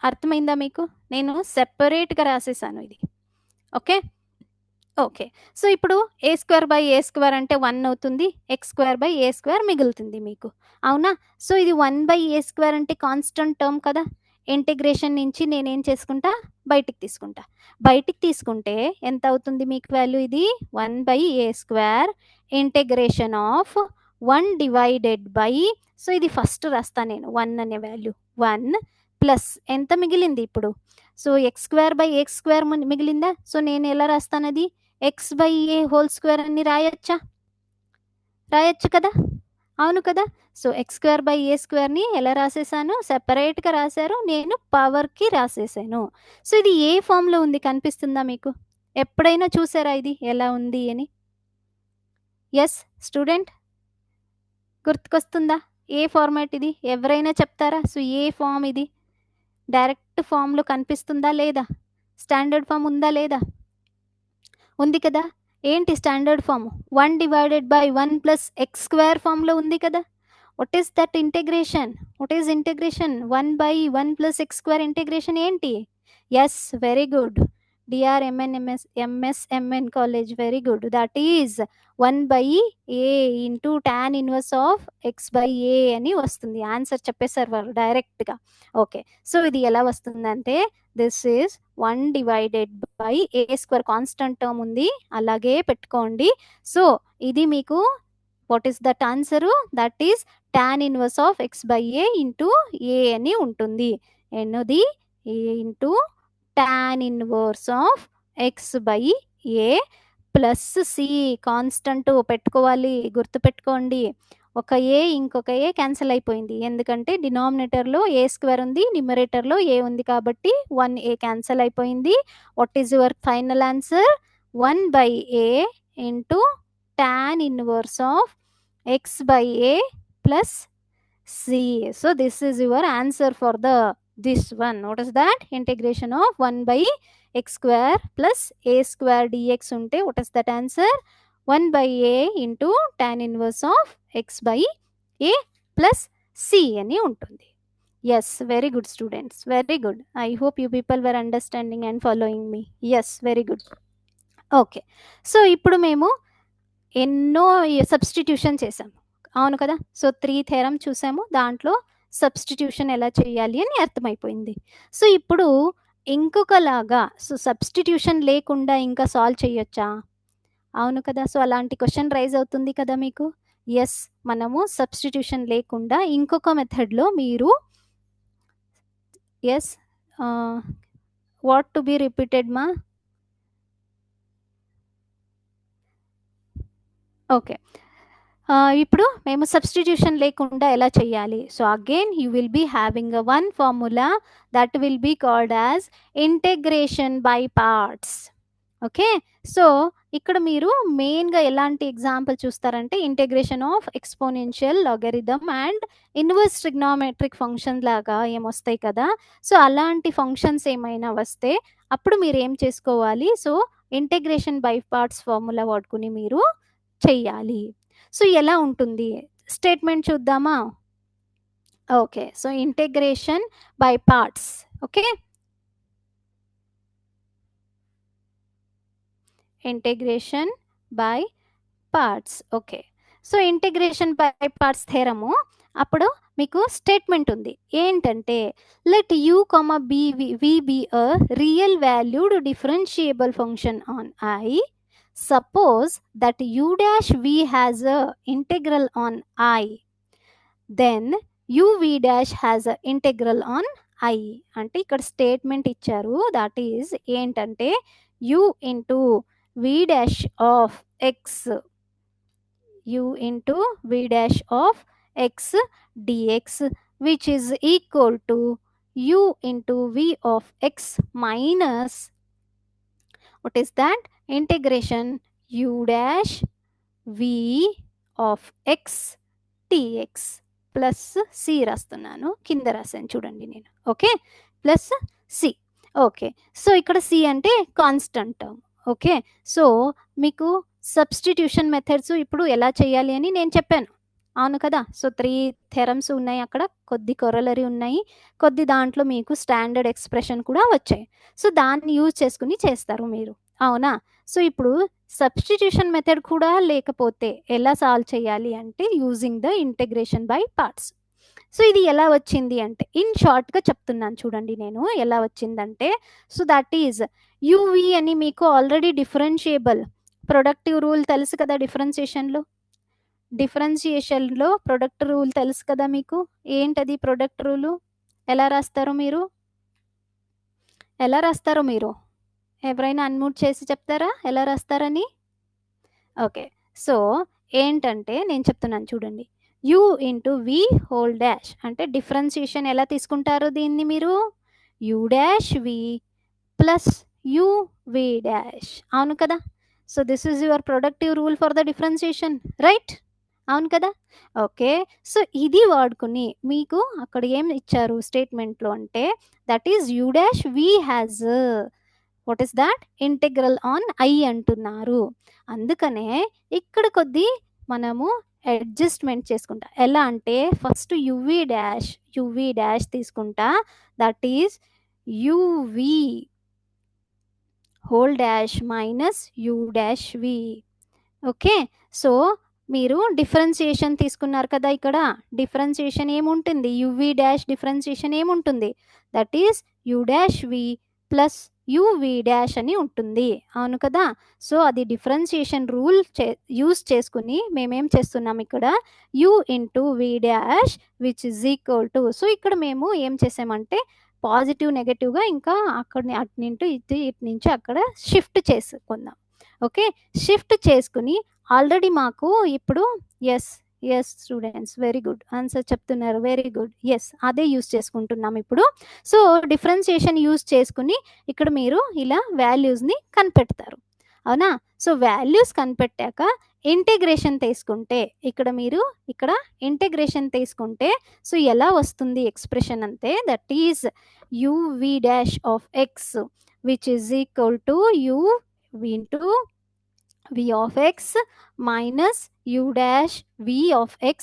అర్థమైందా మీకు, నేను సెపరేట్గా రాసేసాను ఇది. ఓకే ఓకే, సో ఇప్పుడు ఏ స్క్వేర్ బై ఏ స్క్వేర్ అంటే 1 అవుతుంది, X square by a square మిగులుతుంది మీకు, అవునా. సో ఇది 1 బై ఏ స్క్వేర్ అంటే కాన్స్టెంట్ టర్మ్ కదా, ఇంటిగ్రేషన్ నుంచి నేనేం చేసుకుంటా, బయటికి తీసుకుంటే ఎంత అవుతుంది మీకు వాల్యూ, ఇది 1 by a square integration of 1 divided by, so ఇది ఫస్ట్ రాస్తా నేను 1 అనే వాల్యూ 1 ప్లస్ ఎంత మిగిలింది ఇప్పుడు, so x square by x square మిగిలిందా, సో నేను ఎలా రాస్తాను అది x by a whole square అని రాయొచ్చు కదా, అవును కదా. So x square by a స్క్వేర్ని ఎలా రాసేసాను, సెపరేట్గా రాశారు, నేను పవర్కి రాసేసాను. సో ఇది ఏ ఫామ్లో ఉంది కనిపిస్తుందా మీకు, ఎప్పుడైనా చూసారా ఇది ఎలా ఉంది అని, ఎస్ స్టూడెంట్ గుర్తుకొస్తుందా, ఏ ఫార్మాట్ ఇది ఎవరైనా చెప్తారా. సో ఏ ఫామ్ ఇది, డైరెక్ట్ ఫామ్లో కనిపిస్తుందా లేదా, స్టాండర్డ్ ఫామ్ ఉందా లేదా, ఉంది కదా. ఏంటి standard form, 1 divided by 1 plus x square ఫామ్లో ఉంది కదా. What is that integration, 1 by 1 plus x square integration ఏంటి, yes very good, DRMNMS college, very good, that is 1 by a into tan inverse of x by a అని వస్తుంది. Answer చెప్పేశారు వాళ్ళు డైరెక్ట్గా. Okay, so ఇది ఎలా వస్తుందంటే this is 1 divided by a square, constant term ఉంది అలాగే పెట్టుకోండి. సో ఇది మీకు what is that answer, that is tan inverse of x by a into a అని ఉంటుంది. ఎన్నోది a into tan inverse of x by a plus c, constant పెట్టుకోవాలి, గుర్తుపెట్టుకోండి. ఒక ఏ ఇంకొక ఏ క్యాన్సిల్ అయిపోయింది, ఎందుకంటే డినామినేటర్లో ఏ స్క్వేర్ ఉంది, న్యూమరేటర్లో ఏ ఉంది కాబట్టి 1 ఏ క్యాన్సిల్ అయిపోయింది. What is your final answer, 1 by a into tan inverse of x by a plus c. So this is your answer for this one. What is that, integration of 1 by x square plus a square dx unte what is that answer, 1 by a into tan inverse of x by a plus c ani untundi. Yes, very good students, very good. I hope you people were understanding and following me. Yes, very good. Okay, so ఇప్పుడు మేము ఎన్నో substitution చేసాము, అవును కదా. So 3 theorem చూసాము, దాంట్లో substitution ఎలా చేయాలి అని అర్థమైపోయింది. సో ఇప్పుడు ఇంకొకలాగా, సో సబ్స్టిట్యూషన్ లేకుండా ఇంకా సాల్వ్ చేయొచ్చా, అవును కదా. సో అలాంటి క్వశ్చన్ రైజ్ అవుతుంది కదా మీకు. ఎస్, మనము సబ్స్టిట్యూషన్ లేకుండా ఇంకొక మెథడ్లో మీరు, yes what to be repeated మా, ఓకే ఇప్పుడు మేము సబ్స్టిట్యూషన్ లేకుండా ఎలా చేయాలి. So again you will be having one formula that will be called as integration by parts. Okay, so ఇక్కడ మీరు మెయిన్‌గా ఎలాంటి ఎగ్జాంపుల్ చూస్తారంటే integration of exponential, logarithm and inverse trigonometric function లాగా ఏమొస్తాయి కదా! సో, అలాంటి ఫంక్షన్స్ ఏమైనా వస్తే అప్పుడు మీరేం చేసుకోవాలి? So, integration by parts formula వాడుకొని మీరు చెయ్యాలి. సో, ఎలా ఉంటుంది? స్టేట్మెంట్ చూద్దామా? Okay. So, integration by parts. Okay. Integration by parts. Okay. So, integration by parts theorem అప్పుడు మీకు స్టేట్మెంట్ ఉంది. ఏంటంటే let u, v be a real valued differentiable function on I. Suppose that u dash v has a integral on I. Then u v dash has a integral on I. అంటే ఇక్కడ statement ఇచ్చారు. That is ఏంటంటే u into v dash of x, u into v dash of x dx, which is equal to u into v of x minus, what is that, integration u dash v of x dx plus c రాస్తున్నాను, కింద రాశాను చూడండి నేను. Okay, plus c. Okay, so ఇక్కడ c అంటే constant term. Okay, so మీకు substitution methods ఇప్పుడు ఎలా చేయాలి అని నేను చెప్పాను, అవును కదా. సో 3 థెరమ్స్ ఉన్నాయి అక్కడ, కొద్ది కొరలరీ ఉన్నాయి, కొద్ది దాంట్లో మీకు స్టాండర్డ్ ఎక్స్ప్రెషన్ కూడా వచ్చాయి. సో దాన్ని యూజ్ చేసుకుని చేస్తారు మీరు, అవునా. సో ఇప్పుడు సబ్స్టిట్యూషన్ మెథడ్ కూడా లేకపోతే ఎలా సాల్వ్ చేయాలి అంటే using the integration by parts. So ఇది ఎలా వచ్చింది అంటే ఇన్ షార్ట్గా చెప్తున్నాను చూడండి నేను ఎలా వచ్చిందంటే, సో దట్ ఈజ్ యువి అని మీకు ఆల్రెడీ డిఫరెన్షియబుల్ ప్రొడక్టివ్ రూల్ తెలుసు కదా. డిఫరెన్షియేషన్లో ప్రొడక్ట్ రూల్ తెలుసు కదా మీకు. ఏంటది ప్రొడక్ట్ రూలు? ఎలా రాస్తారు మీరు? ఎవరైనా అన్మ్యూట్ చేసి చెప్తారా ఎలా రాస్తారని? ఓకే, సో ఏంటంటే నేను చెప్తున్నాను చూడండి. U into v whole dash అంటే డిఫరెన్షియేషన్ ఎలా తీసుకుంటారు దీన్ని మీరు? U dash v plus u v dash, అవును కదా. So this is your productive rule for the differentiation, right? అవును కదా. ఓకే, సో ఇది వాడుకుని మీకు అక్కడ ఏం ఇచ్చారు స్టేట్మెంట్లో అంటే that is you dash we has, what is that, integral on I అంటున్నారు. అందుకనే ఇక్కడ కొద్ది మనము అడ్జస్ట్మెంట్ చేసుకుంటా. ఎలా అంటే ఫస్ట్ యువి డాష్ తీసుకుంటా, that is UV whole dash minus you dash we. Okay, so మీరు డిఫరెన్సియేషన్ తీసుకున్నారు కదా. ఇక్కడ డిఫరెన్సియేషన్ ఏముంటుంది? యువి డాష్ డిఫరెన్సియేషన్ ఏముంటుంది? That is you dash v plus UV dash అని ఉంటుంది, అవును కదా. సో అది డిఫరెన్సియేషన్ రూల్ యూస్ చేసుకుని మేమేం చేస్తున్నాం ఇక్కడ u into v dash which is equal to, so ఇక్కడ మేము ఏం చేసామంటే పాజిటివ్ నెగటివ్గా ఇంకా అక్కడ ఇటు నుంచి అక్కడ షిఫ్ట్ చేసుకుందాం. ఓకే, షిఫ్ట్ చేసుకుని ఆల్రెడీ మాకు ఇప్పుడు yes students very good answer చెప్తున్నారు, వెరీ గుడ్. ఎస్, అదే యూస్ చేసుకుంటున్నాం ఇప్పుడు. సో డిఫరెన్సియేషన్ యూస్ చేసుకుని ఇక్కడ మీరు ఇలా వాల్యూస్ని కనిపెడతారు, అవునా. సో వాల్యూస్ కనిపెట్టాక ఇంటిగ్రేషన్ తీసుకుంటే ఇక్కడ ఇంటిగ్రేషన్ తీసుకుంటే సో ఎలా వస్తుంది ఎక్స్ప్రెషన్ అంటే that is UV dash of X which is equal to you into v of x minus u dash v of x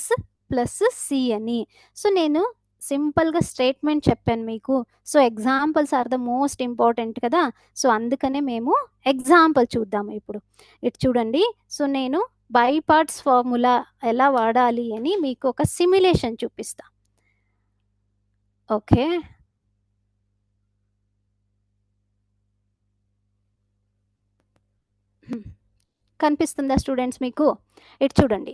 plus c అని. సో నేను సింపుల్గా స్టేట్మెంట్ చెప్పాను మీకు. So examples are the most important కదా. So అందుకనే మేము example చూద్దాము ఇప్పుడు. ఇటు చూడండి, సో నేను బై పార్ట్స్ ఫార్ములా ఎలా వాడాలి అని మీకు ఒక సిమ్యులేషన్ చూపిస్తా. ఓకే, కనిపిస్తుందా స్టూడెంట్స్ మీకు? ఇటు చూడండి,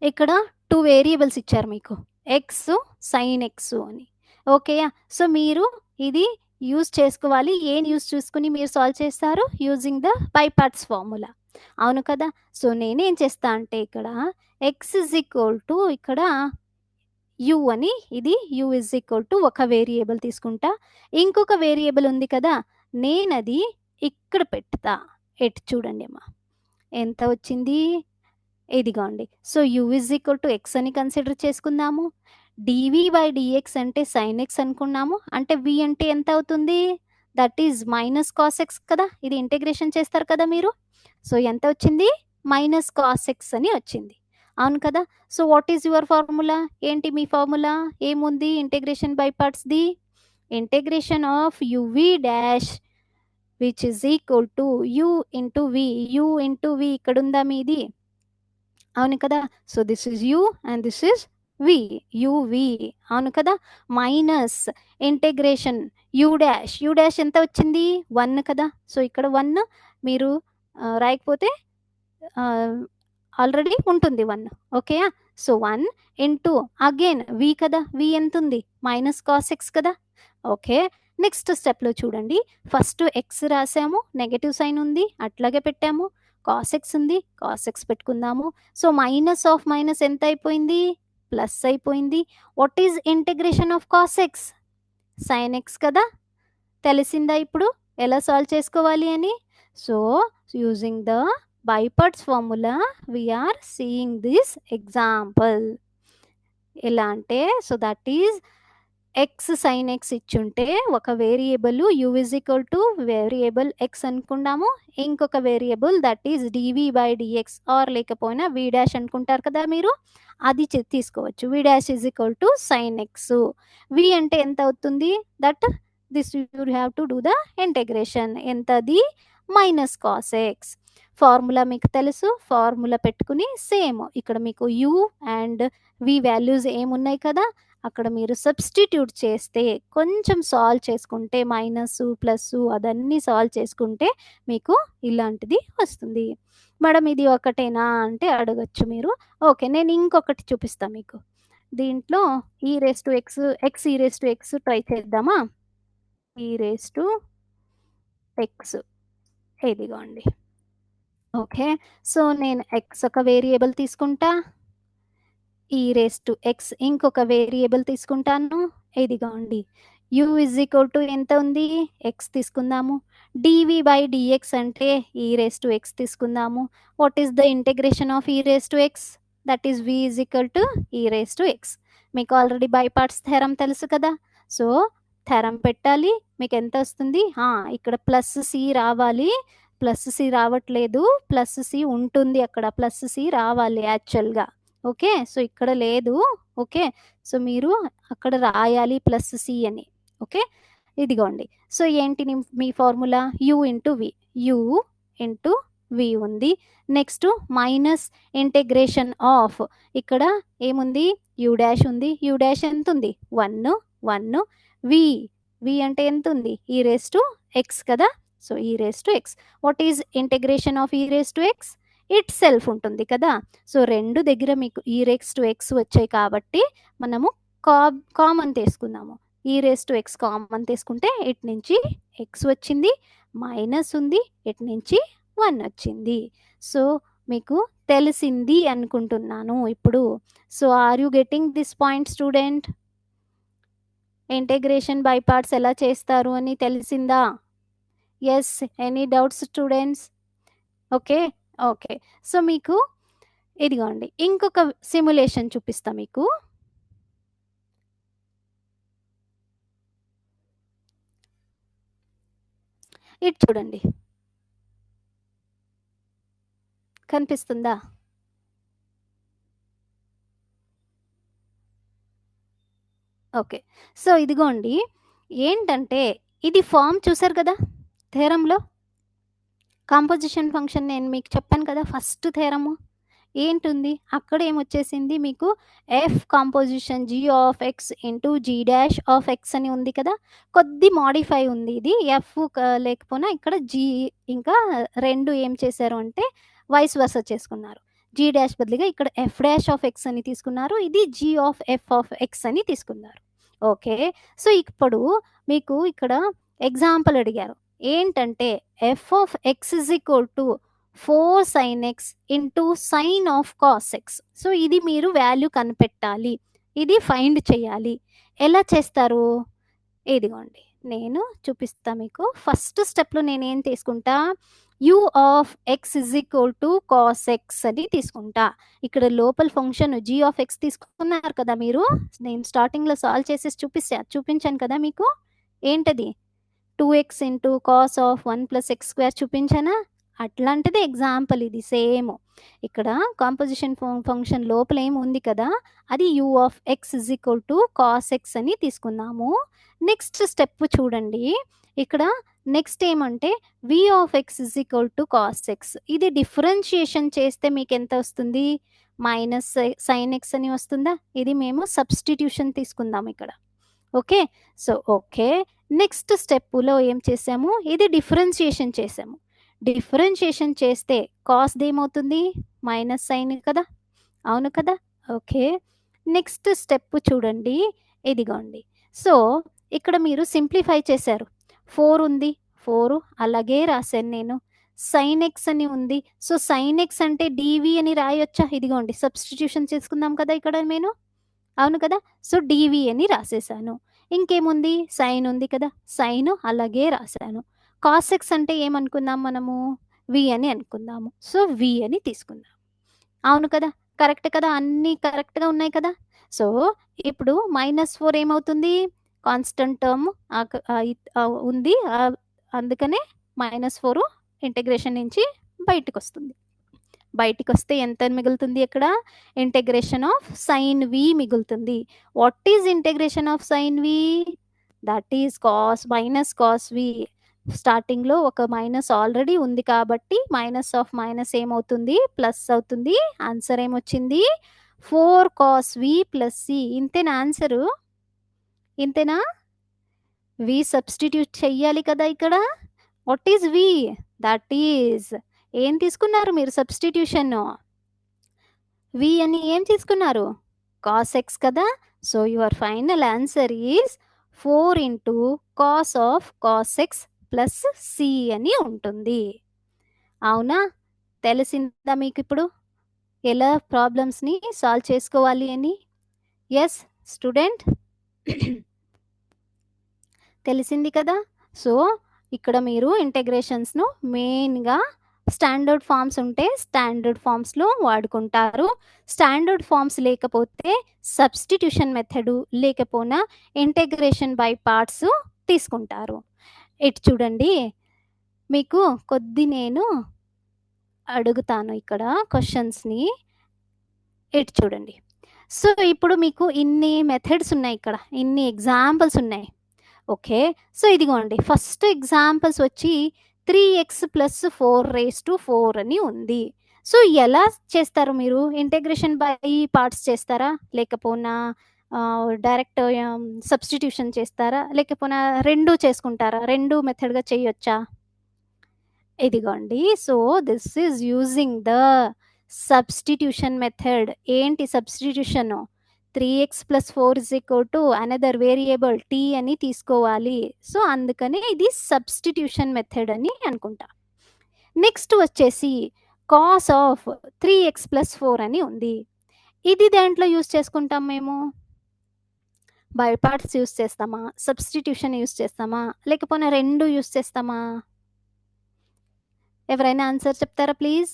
ఇక్కడ 2 వేరియబుల్స్ ఇచ్చారు మీకు, ఎక్స్ సైన్ ఎక్స్ అని. ఓకే, సో మీరు ఇది యూజ్ చేసుకోవాలి. ఏం యూజ్ చేసుకుని మీరు సాల్వ్ చేస్తారు? Using the by parts formula, అవును కదా. సో నేనేం చేస్తా అంటే ఇక్కడ ఎక్స్ ఇజ్ ఈక్వల్ టు ఇక్కడ యు అని, ఇది యు ఇజ్ ఈక్వల్ టు ఒక వేరియబుల్ తీసుకుంటా, ఇంకొక వేరియబుల్ ఉంది కదా, నేనది ఇక్కడ పెడతా. ఎటు చూడండి అమ్మా, ఎంత వచ్చింది? ఇదిగోండి. So you is equal to X అని కన్సిడర్ చేసుకుందాము. డివి బై డిఎక్స్ అంటే సైన్ ఎక్స్ అనుకున్నాము. అంటే వి అంటే ఎంత అవుతుంది? That is minus cos x కదా. ఇది ఇంటిగ్రేషన్ చేస్తారు కదా మీరు. సో ఎంత వచ్చింది? మైనస్ కాస్ ఎక్స్ అని వచ్చింది. అవును కదా. So what is your formula? ఏంటి మీ ఫార్ములా? ఏముంది integration by parts? Integration of u v dash which is equal to u into v. U into v ఇక్కడ ఉందా మీది? అవును కదా. So this is u and this is v, u v. అవును కదా. మైనస్ ఇంటిగ్రేషన్ యూ డాష్ ఎంత వచ్చింది? 1 కదా. సో ఇక్కడ 1 మీరు రాయకపోతే ఆల్రెడీ ఉంటుంది 1. Okay. So 1 into again v కదా. వి ఎంత ఉంది? మైనస్ కాస్ ఎక్స్ కదా. ఓకే. నెక్స్ట్ స్టెప్లో చూడండి, ఫస్ట్ ఎక్స్ రాసాము, నెగటివ్ సైన్ ఉంది అట్లాగే పెట్టాము. కాస్ ఎక్స్ ఉంది, కాస్ ఎక్స్ పెట్టుకుందాము. సో మైనస్ ఆఫ్ మైనస్ ఎంత అయిపోయింది? ప్లస్ అయిపోయింది. What is integration of cos x? Sine x కదా. తెలిసిందా ఇప్పుడు ఎలా సాల్వ్ చేసుకోవాలి అని? So using the by parts formula we're seeing this example. ఎలా అంటే, so that is x sine x ఇచ్చుంటే ఒక variable u is equal to variable x అనుకున్నాము. ఇంకొక variable that is d v by d x or లేకపోయినా v dash అనుకుంటారు కదా మీరు, అది తీసుకోవచ్చు. V dash is equal to sine x. V అంటే ఎంత అవుతుంది? That this you have to do the integration. ఎంతది? Minus cos x. ఫార్ములా మీకు తెలుసు, ఫార్ములా పెట్టుకుని సేమ్ ఇక్కడ మీకు యూ అండ్ వి వాల్యూస్ ఏమున్నాయి కదా, అక్కడ మీరు సబ్స్టిట్యూట్ చేస్తే, కొంచెం సాల్వ్ చేసుకుంటే, మైనస్ ప్లస్ అదన్నీ సాల్వ్ చేసుకుంటే మీకు ఇలాంటిది వస్తుంది. మేడం ఇది ఒకటేనా అంటే అడగచ్చు మీరు. ఓకే, నేను ఇంకొకటి చూపిస్తాను మీకు. దీంట్లో ఈ రేస్ టు ఎక్స్, ఎక్స్ ఈ రేస్ టు ఎక్స్ ట్రై చేద్దామా? ఈ రేస్ టు ఎక్స్ ఇదిగోండి. ఓకే. సో నేను ఎక్స్ ఒక వేరియబుల్ తీసుకుంటా, ఈ రేస్ టు ఎక్స్ ఇంకొక వేరియబుల్ తీసుకుంటాను. ఇదిగోండి, యూ ఇజ్ ఈక్వల్ టు ఎంత ఉంది? ఎక్స్ తీసుకుందాము. డివి బై డిఎక్స్ అంటే ఈ రేస్ టు ఎక్స్ తీసుకుందాము. What is the integration of e raise to x? That is v is equal to e raise to x. మీకు already by parts theorem తెలుసు కదా. So theorem పెట్టాలి. మీకు ఎంత వస్తుంది? ఇక్కడ ప్లస్ సి రావాలి. ప్లస్ సి రావట్లేదు, ప్లస్ సి ఉంటుంది అక్కడ, ప్లస్ సి రావాలి యాక్చువల్గా. ఓకే. సో ఇక్కడ లేదు. ఓకే. సో మీరు అక్కడ రాయాలి ప్లస్ సి అని. ఓకే. ఇదిగోండి. సో ఏంటి మీ formula? U into v. U into v ఉంది. నెక్స్ట్ మైనస్ ఇంటిగ్రేషన్ ఆఫ్, ఇక్కడ ఏముంది? యూ డాష్ ఉంది. యూ డాష్ ఎంత ఉంది? 1. వి, వి అంటే ఎంత ఉంది? ఈ రేస్ టు ఎక్స్ కదా. So e raise to x. What is integration of e raise to x? Itself ఉంటుంది కదా. సో రెండు దగ్గర మీకు ఈ రేస్ టు ఎక్స్ వచ్చాయి కాబట్టి మనము కామన్ తీసుకుందాము. ఈ రేస్ టు ఎక్స్ కామన్ తీసుకుంటే ఇటు నుంచి ఎక్స్ వచ్చింది, మైనస్ ఉంది, ఇటు నుంచి 1 వచ్చింది. సో మీకు తెలిసింది అనుకుంటున్నాను ఇప్పుడు. So are you getting this point student? Integration by parts ఎలా చేస్తారు అని తెలిసిందా? Yes, any doubts students? Okay. Okay. So మీకు ఇదిగోండి ఇంకొక సిమ్యులేషన్ చూపిస్తా మీకు. ఇటు చూడండి, కనిపిస్తుందా? ఓకే. సో ఇదిగోండి, ఏంటంటే ఇది ఫామ్ చూసారు కదా థెరంలో. కాంపోజిషన్ ఫంక్షన్ నేను మీకు చెప్పాను కదా ఫస్ట్ థెరము ఏంటుంది, అక్కడ ఏమొచ్చేసింది మీకు? F composition G of X into G dash of x అని ఉంది కదా. కొద్ది మాడిఫై ఉంది ఇది. ఎఫ్ లేకపోయినా ఇక్కడ జీ ఇంకా రెండు ఏం చేశారు అంటే వైస్ వర్స చేసుకున్నారు. జీ డాష్ బదులుగా ఇక్కడ ఎఫ్ డాష్ ఆఫ్ ఎక్స్ అని తీసుకున్నారు, ఇది g of f of x అని తీసుకున్నారు. ఓకే. సో ఇప్పుడు మీకు ఇక్కడ ఎగ్జాంపుల్ అడిగారు ఏంటంటే F of x is equal to 4 sin x into sine of cos X. So ఇది మీరు వాల్యూ కనిపెట్టాలి, ఇది ఫైండ్ చేయాలి. ఎలా చేస్తారు? ఇదిగోండి నేను చూపిస్తా మీకు. ఫస్ట్ స్టెప్లో నేనేం తీసుకుంటా, you of x is equal to cos x అని తీసుకుంటా. ఇక్కడ లోపల ఫంక్షన్ జీ ఆఫ్ ఎక్స్ తీసుకున్నారు కదా మీరు, నేను స్టార్టింగ్లో సాల్వ్ చేసేసి చూపించాను కదా మీకు. ఏంటది 2x into cos of 1 + x² చూపించానా? అట్లాంటిది ఎగ్జాంపుల్ ఇది సేమ్. ఇక్కడ కాంపోజిషన్ ఫంక్షన్ లోపల ఏమి ఉంది కదా, అది u of x is equal to cos x అని తీసుకున్నాము. నెక్స్ట్ స్టెప్ చూడండి, ఇక్కడ నెక్స్ట్ ఏమంటే v of x is equal to cos x. ఇది డిఫరెన్షియేషన్ చేస్తే మీకు ఎంత వస్తుంది, మైనస్ సైన్ ఎక్స్ అని వస్తుందా. ఇది మేము సబ్స్టిట్యూషన్ తీసుకుందాం ఇక్కడ. Okay, so okay. నెక్స్ట్ స్టెప్లో ఏం చేసాము, ఇది డిఫరెన్షియేషన్ చేసాము. డిఫరెన్షియేషన్ చేస్తే కాస్ది ఏమవుతుంది, మైనస్ సైన్ కదా, అవును కదా. ఓకే, నెక్స్ట్ స్టెప్ చూడండి, ఇదిగోండి. సో ఇక్కడ మీరు సింప్లిఫై చేశారు, 4 ఉంది, 4 అలాగే రాశాను నేను. సైన్ ఎక్స్ అని ఉంది, సో సైన్ ఎక్స్ అంటే డివి అని రాయొచ్చా, ఇదిగోండి సబ్స్టిట్యూషన్ చేసుకుందాం కదా ఇక్కడ నేను, అవును కదా. సో డివి అని రాసేసాను. ఇంకేముంది, సైన్ ఉంది కదా, సైన్ అలాగే రాశాను. కాస్ ఎక్స్ అంటే ఏమనుకుందాం మనము, వి అని అనుకుందాము. సో వి అని తీసుకుందాం, అవును కదా, కరెక్ట్ కదా, అన్నీ కరెక్ట్గా ఉన్నాయి కదా. సో ఇప్పుడు -4 ఏమవుతుంది, కాన్స్టెంట్ టర్మ్ ఉంది, అందుకనే -4 ఇంటిగ్రేషన్ నుంచి బయటకు వస్తుంది. బయటికి వస్తే ఎంత మిగులుతుంది, ఇక్కడ ఇంటిగ్రేషన్ ఆఫ్ సైన్ వి మిగులుతుంది. What is integration of sine v, that is minus cos v. స్టార్టింగ్లో ఒక మైనస్ ఆల్రెడీ ఉంది కాబట్టి మైనస్ ఆఫ్ మైనస్ ఏమవుతుంది, ప్లస్ అవుతుంది. ఆన్సర్ ఏమొచ్చింది, 4 cos v + c. ఇంతేనా ఆన్సరు, ఇంతేనా. వి సబ్స్టిట్యూట్ చెయ్యాలి కదా ఇక్కడ. What is v, that is ఏం తీసుకున్నారు మీరు సబ్స్టిట్యూషన్, వి అని ఏం తీసుకున్నారు, కాస్ ఎక్స్ కదా. So your final answer is 4 into cos of cos x plus c అని ఉంటుంది. అవునా, తెలిసిందా మీకు ఇప్పుడు ఎలా ప్రాబ్లమ్స్ని సాల్వ్ చేసుకోవాలి అని. ఎస్ స్టూడెంట్, తెలిసింది కదా. సో ఇక్కడ మీరు ఇంటెగ్రేషన్స్ను మెయిన్గా స్టాండర్డ్ ఫామ్స్ ఉంటే స్టాండర్డ్ ఫామ్స్లో వాడుకుంటారు. స్టాండర్డ్ ఫామ్స్ లేకపోతే సబ్స్టిట్యూషన్ మెథడు లేకపోయినా ఇంటెగ్రేషన్ బై పార్ట్స్ తీసుకుంటారు. ఇటు చూడండి, మీకు కొద్ది నేను అడుగుతాను ఇక్కడ క్వశ్చన్స్ని. ఇటు చూడండి. సో ఇప్పుడు మీకు ఇన్ని మెథడ్స్ ఉన్నాయి, ఇక్కడ ఇన్ని ఎగ్జాంపుల్స్ ఉన్నాయి. ఓకే, సో ఇదిగోండి ఫస్ట్ ఎగ్జాంపుల్స్ వచ్చి 3x + 4⁴ అని ఉంది. సో ఎలా చేస్తారు మీరు, ఇంటెగ్రేషన్ బై పార్ట్స్ చేస్తారా, లేకపోనా డైరెక్ట్ సబ్స్టిట్యూషన్ చేస్తారా, లేకపోనా రెండు చేసుకుంటారా, రెండు మెథడ్గా చేయొచ్చా. ఇదిగోండి, so this is using the substitution method. ఏంటి substitution, 3x + 4 another variable t అని తీసుకోవాలి. సో అందుకని ఇది సబ్స్టిట్యూషన్ మెథడ్ అని అనుకుంటా. నెక్స్ట్ వచ్చేసి కాస్ ఆఫ్ 3x + 4 అని ఉంది. ఇది దేంట్లో యూస్ చేసుకుంటాం మేము, బై పార్ట్స్ యూస్ చేస్తామా, సబ్స్టిట్యూషన్ యూస్ చేస్తామా, లేకపోతే రెండు యూస్ చేస్తామా. ఎవరైనా ఆన్సర్ చెప్తారా ప్లీజ్,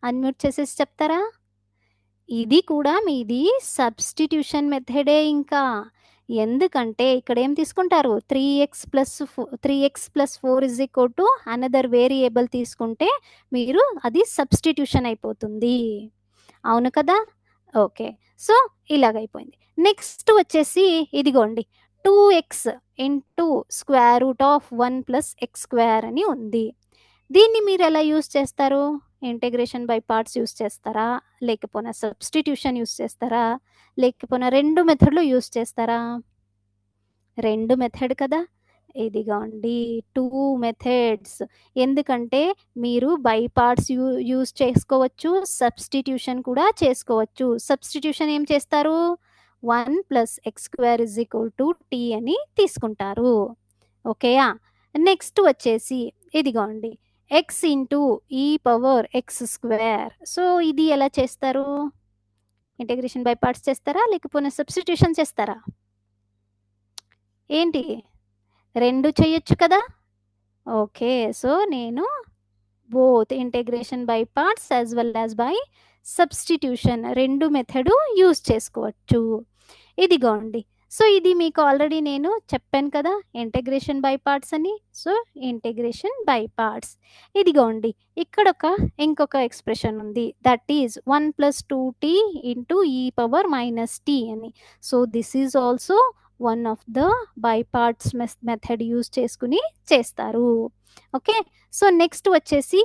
అన్మ్యూట్ చేసేసి చెప్తారా. ఇది కూడా మీది సబ్స్టిట్యూషన్ మెథడే. ఇంకా ఎందుకంటే ఇక్కడ ఏం తీసుకుంటారు, 3x + 4 అనదర్ వేరియబుల్ తీసుకుంటే మీరు అది సబ్స్టిట్యూషన్ అయిపోతుంది, అవును కదా. Okay, so ఇలాగైపోయింది. నెక్స్ట్ వచ్చేసి ఇదిగోండి 2x ఇంటూ √1 + x² అని ఉంది. దీన్ని మీరు ఎలా యూస్ చేస్తారు, ఇంటెగ్రేషన్ బై పార్ట్స్ యూస్ చేస్తారా, లేకపోతే సబ్స్టిట్యూషన్ యూస్ చేస్తారా, లేకపోతే రెండు మెథడ్లో యూస్ చేస్తారా. రెండు మెథడ్ కదా, ఇదిగోండి 2 మెథడ్స్. ఎందుకంటే మీరు బై పార్ట్స్ యూస్ చేసుకోవచ్చు, సబ్స్టిట్యూషన్ కూడా చేసుకోవచ్చు. సబ్స్టిట్యూషన్ ఏం చేస్తారు, 1 + x² t అని తీసుకుంటారు. ఓకేయా. నెక్స్ట్ వచ్చేసి ఇదిగోండి x ఇంటూ e⁻x². సో ఇది ఎలా చేస్తారు, ఇంటెగ్రేషన్ బై పార్ట్స్ చేస్తారా, లేకపోతే సబ్స్టిట్యూషన్ చేస్తారా, ఏంటి 2 చేయొచ్చు కదా! ఓకే. సో, నేను both integration by parts as well as by substitution 2 method use చేసుకోవచ్చు. ఇదిగోండి. సో, ఇది మీకు ఆల్రెడీ నేను చెప్పాను కదా! ఇంటిగ్రేషన్ బై పార్ట్స్ అని. So, integration by parts. ఇదిగోండి. ఇక్కడొక ఇంకొక ఎక్స్‌ప్రెషన్ ఉంది. That is 1 + 2t into e power minus t అని. So, this is also one of the by parts method use చేసుకొని చేస్తారు. ఓకే. సో, నెక్స్ట్ వచ్చేసి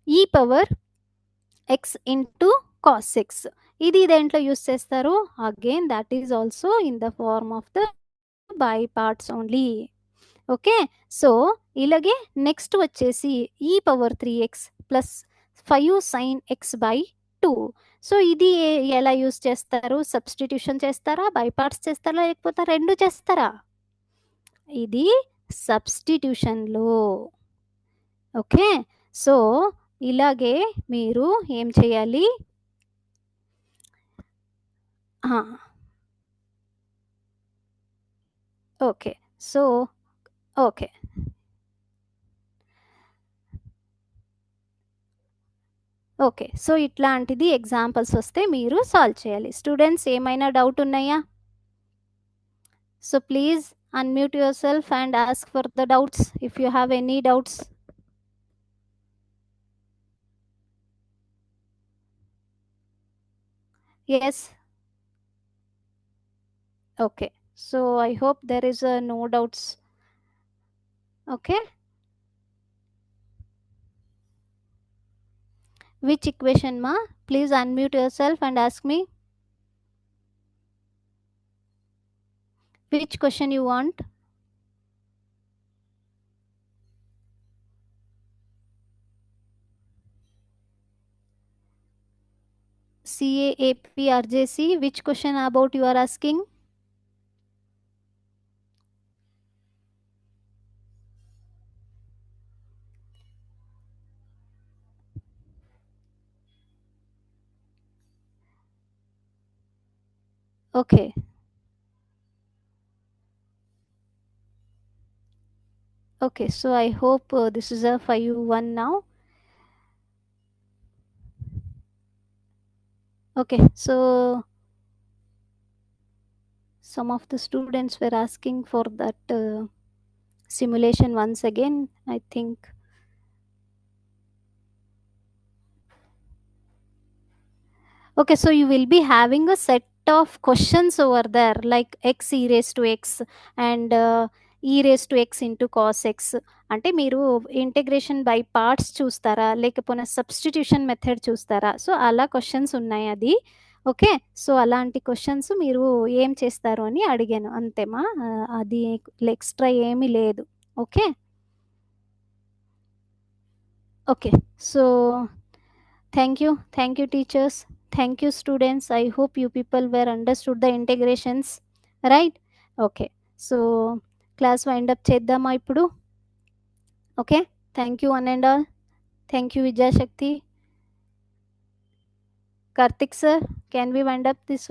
e పవర్ x ఇంటూ కాస్ x. ఇది దేంట్లో యూజ్ చేస్తారు? Again that is also in the form of the by parts only. Okay. So, ఇలాగే next వచ్చేసి e power 3x ప్లస్ 5 సైన్ x బై 2. సో, ఇది ఎలా యూజ్ చేస్తారు? సబ్స్టిట్యూషన్ చేస్తారా? బై పార్ట్స్ చేస్తారా? లేకపోతే 2 చేస్తారా? ఇది సబ్స్టిట్యూషన్‌లో. ఓకే. సో, ఇలాగే మీరు ఏం చేయాలి? ఆ! Okay. So, okay. Okay. So, ఇట్లాంటిది ఎగ్జాంపుల్స్ వస్తే మీరు సాల్వ్ చేయాలి. స్టూడెంట్స్ ఏమైనా డౌట్ ఉన్నాయా? So, please unmute yourself and ask for the doubts if you have any doubts. Yes. Okay. So, I hope there is no doubts. Okay. Which equation, ma? Please unmute yourself and ask me. Which question you want? CAAP which question about you are asking? Okay. Okay, so I hope this is a 5-1 now. Okay, so some of the students were asking for that simulation once again, I think. Okay, so you will be having a set of questions over there like x e raised to x and e raised to x into cos x. అంటే మీరు integration by parts చూస్తారా లేకపోతే substitution method చూస్తారా? So, అలా questions ఉన్నాయి అది. Okay. So, అలాంటి questions మీరు ఏం చేస్తారు అని అడిగాను అంతేమా. అది ఎక్స్‌ట్రా ఏమీ లేదు. Okay. Okay. So, thank you. Thank you teachers. Thank you, students. I hope you people were understood the integrations, right? Okay. So, class wind up చేద్దామా ఇప్పుడు? Okay. Thank you one and all. Thank you Vijaya Shakti. Karthik sir, can we wind up this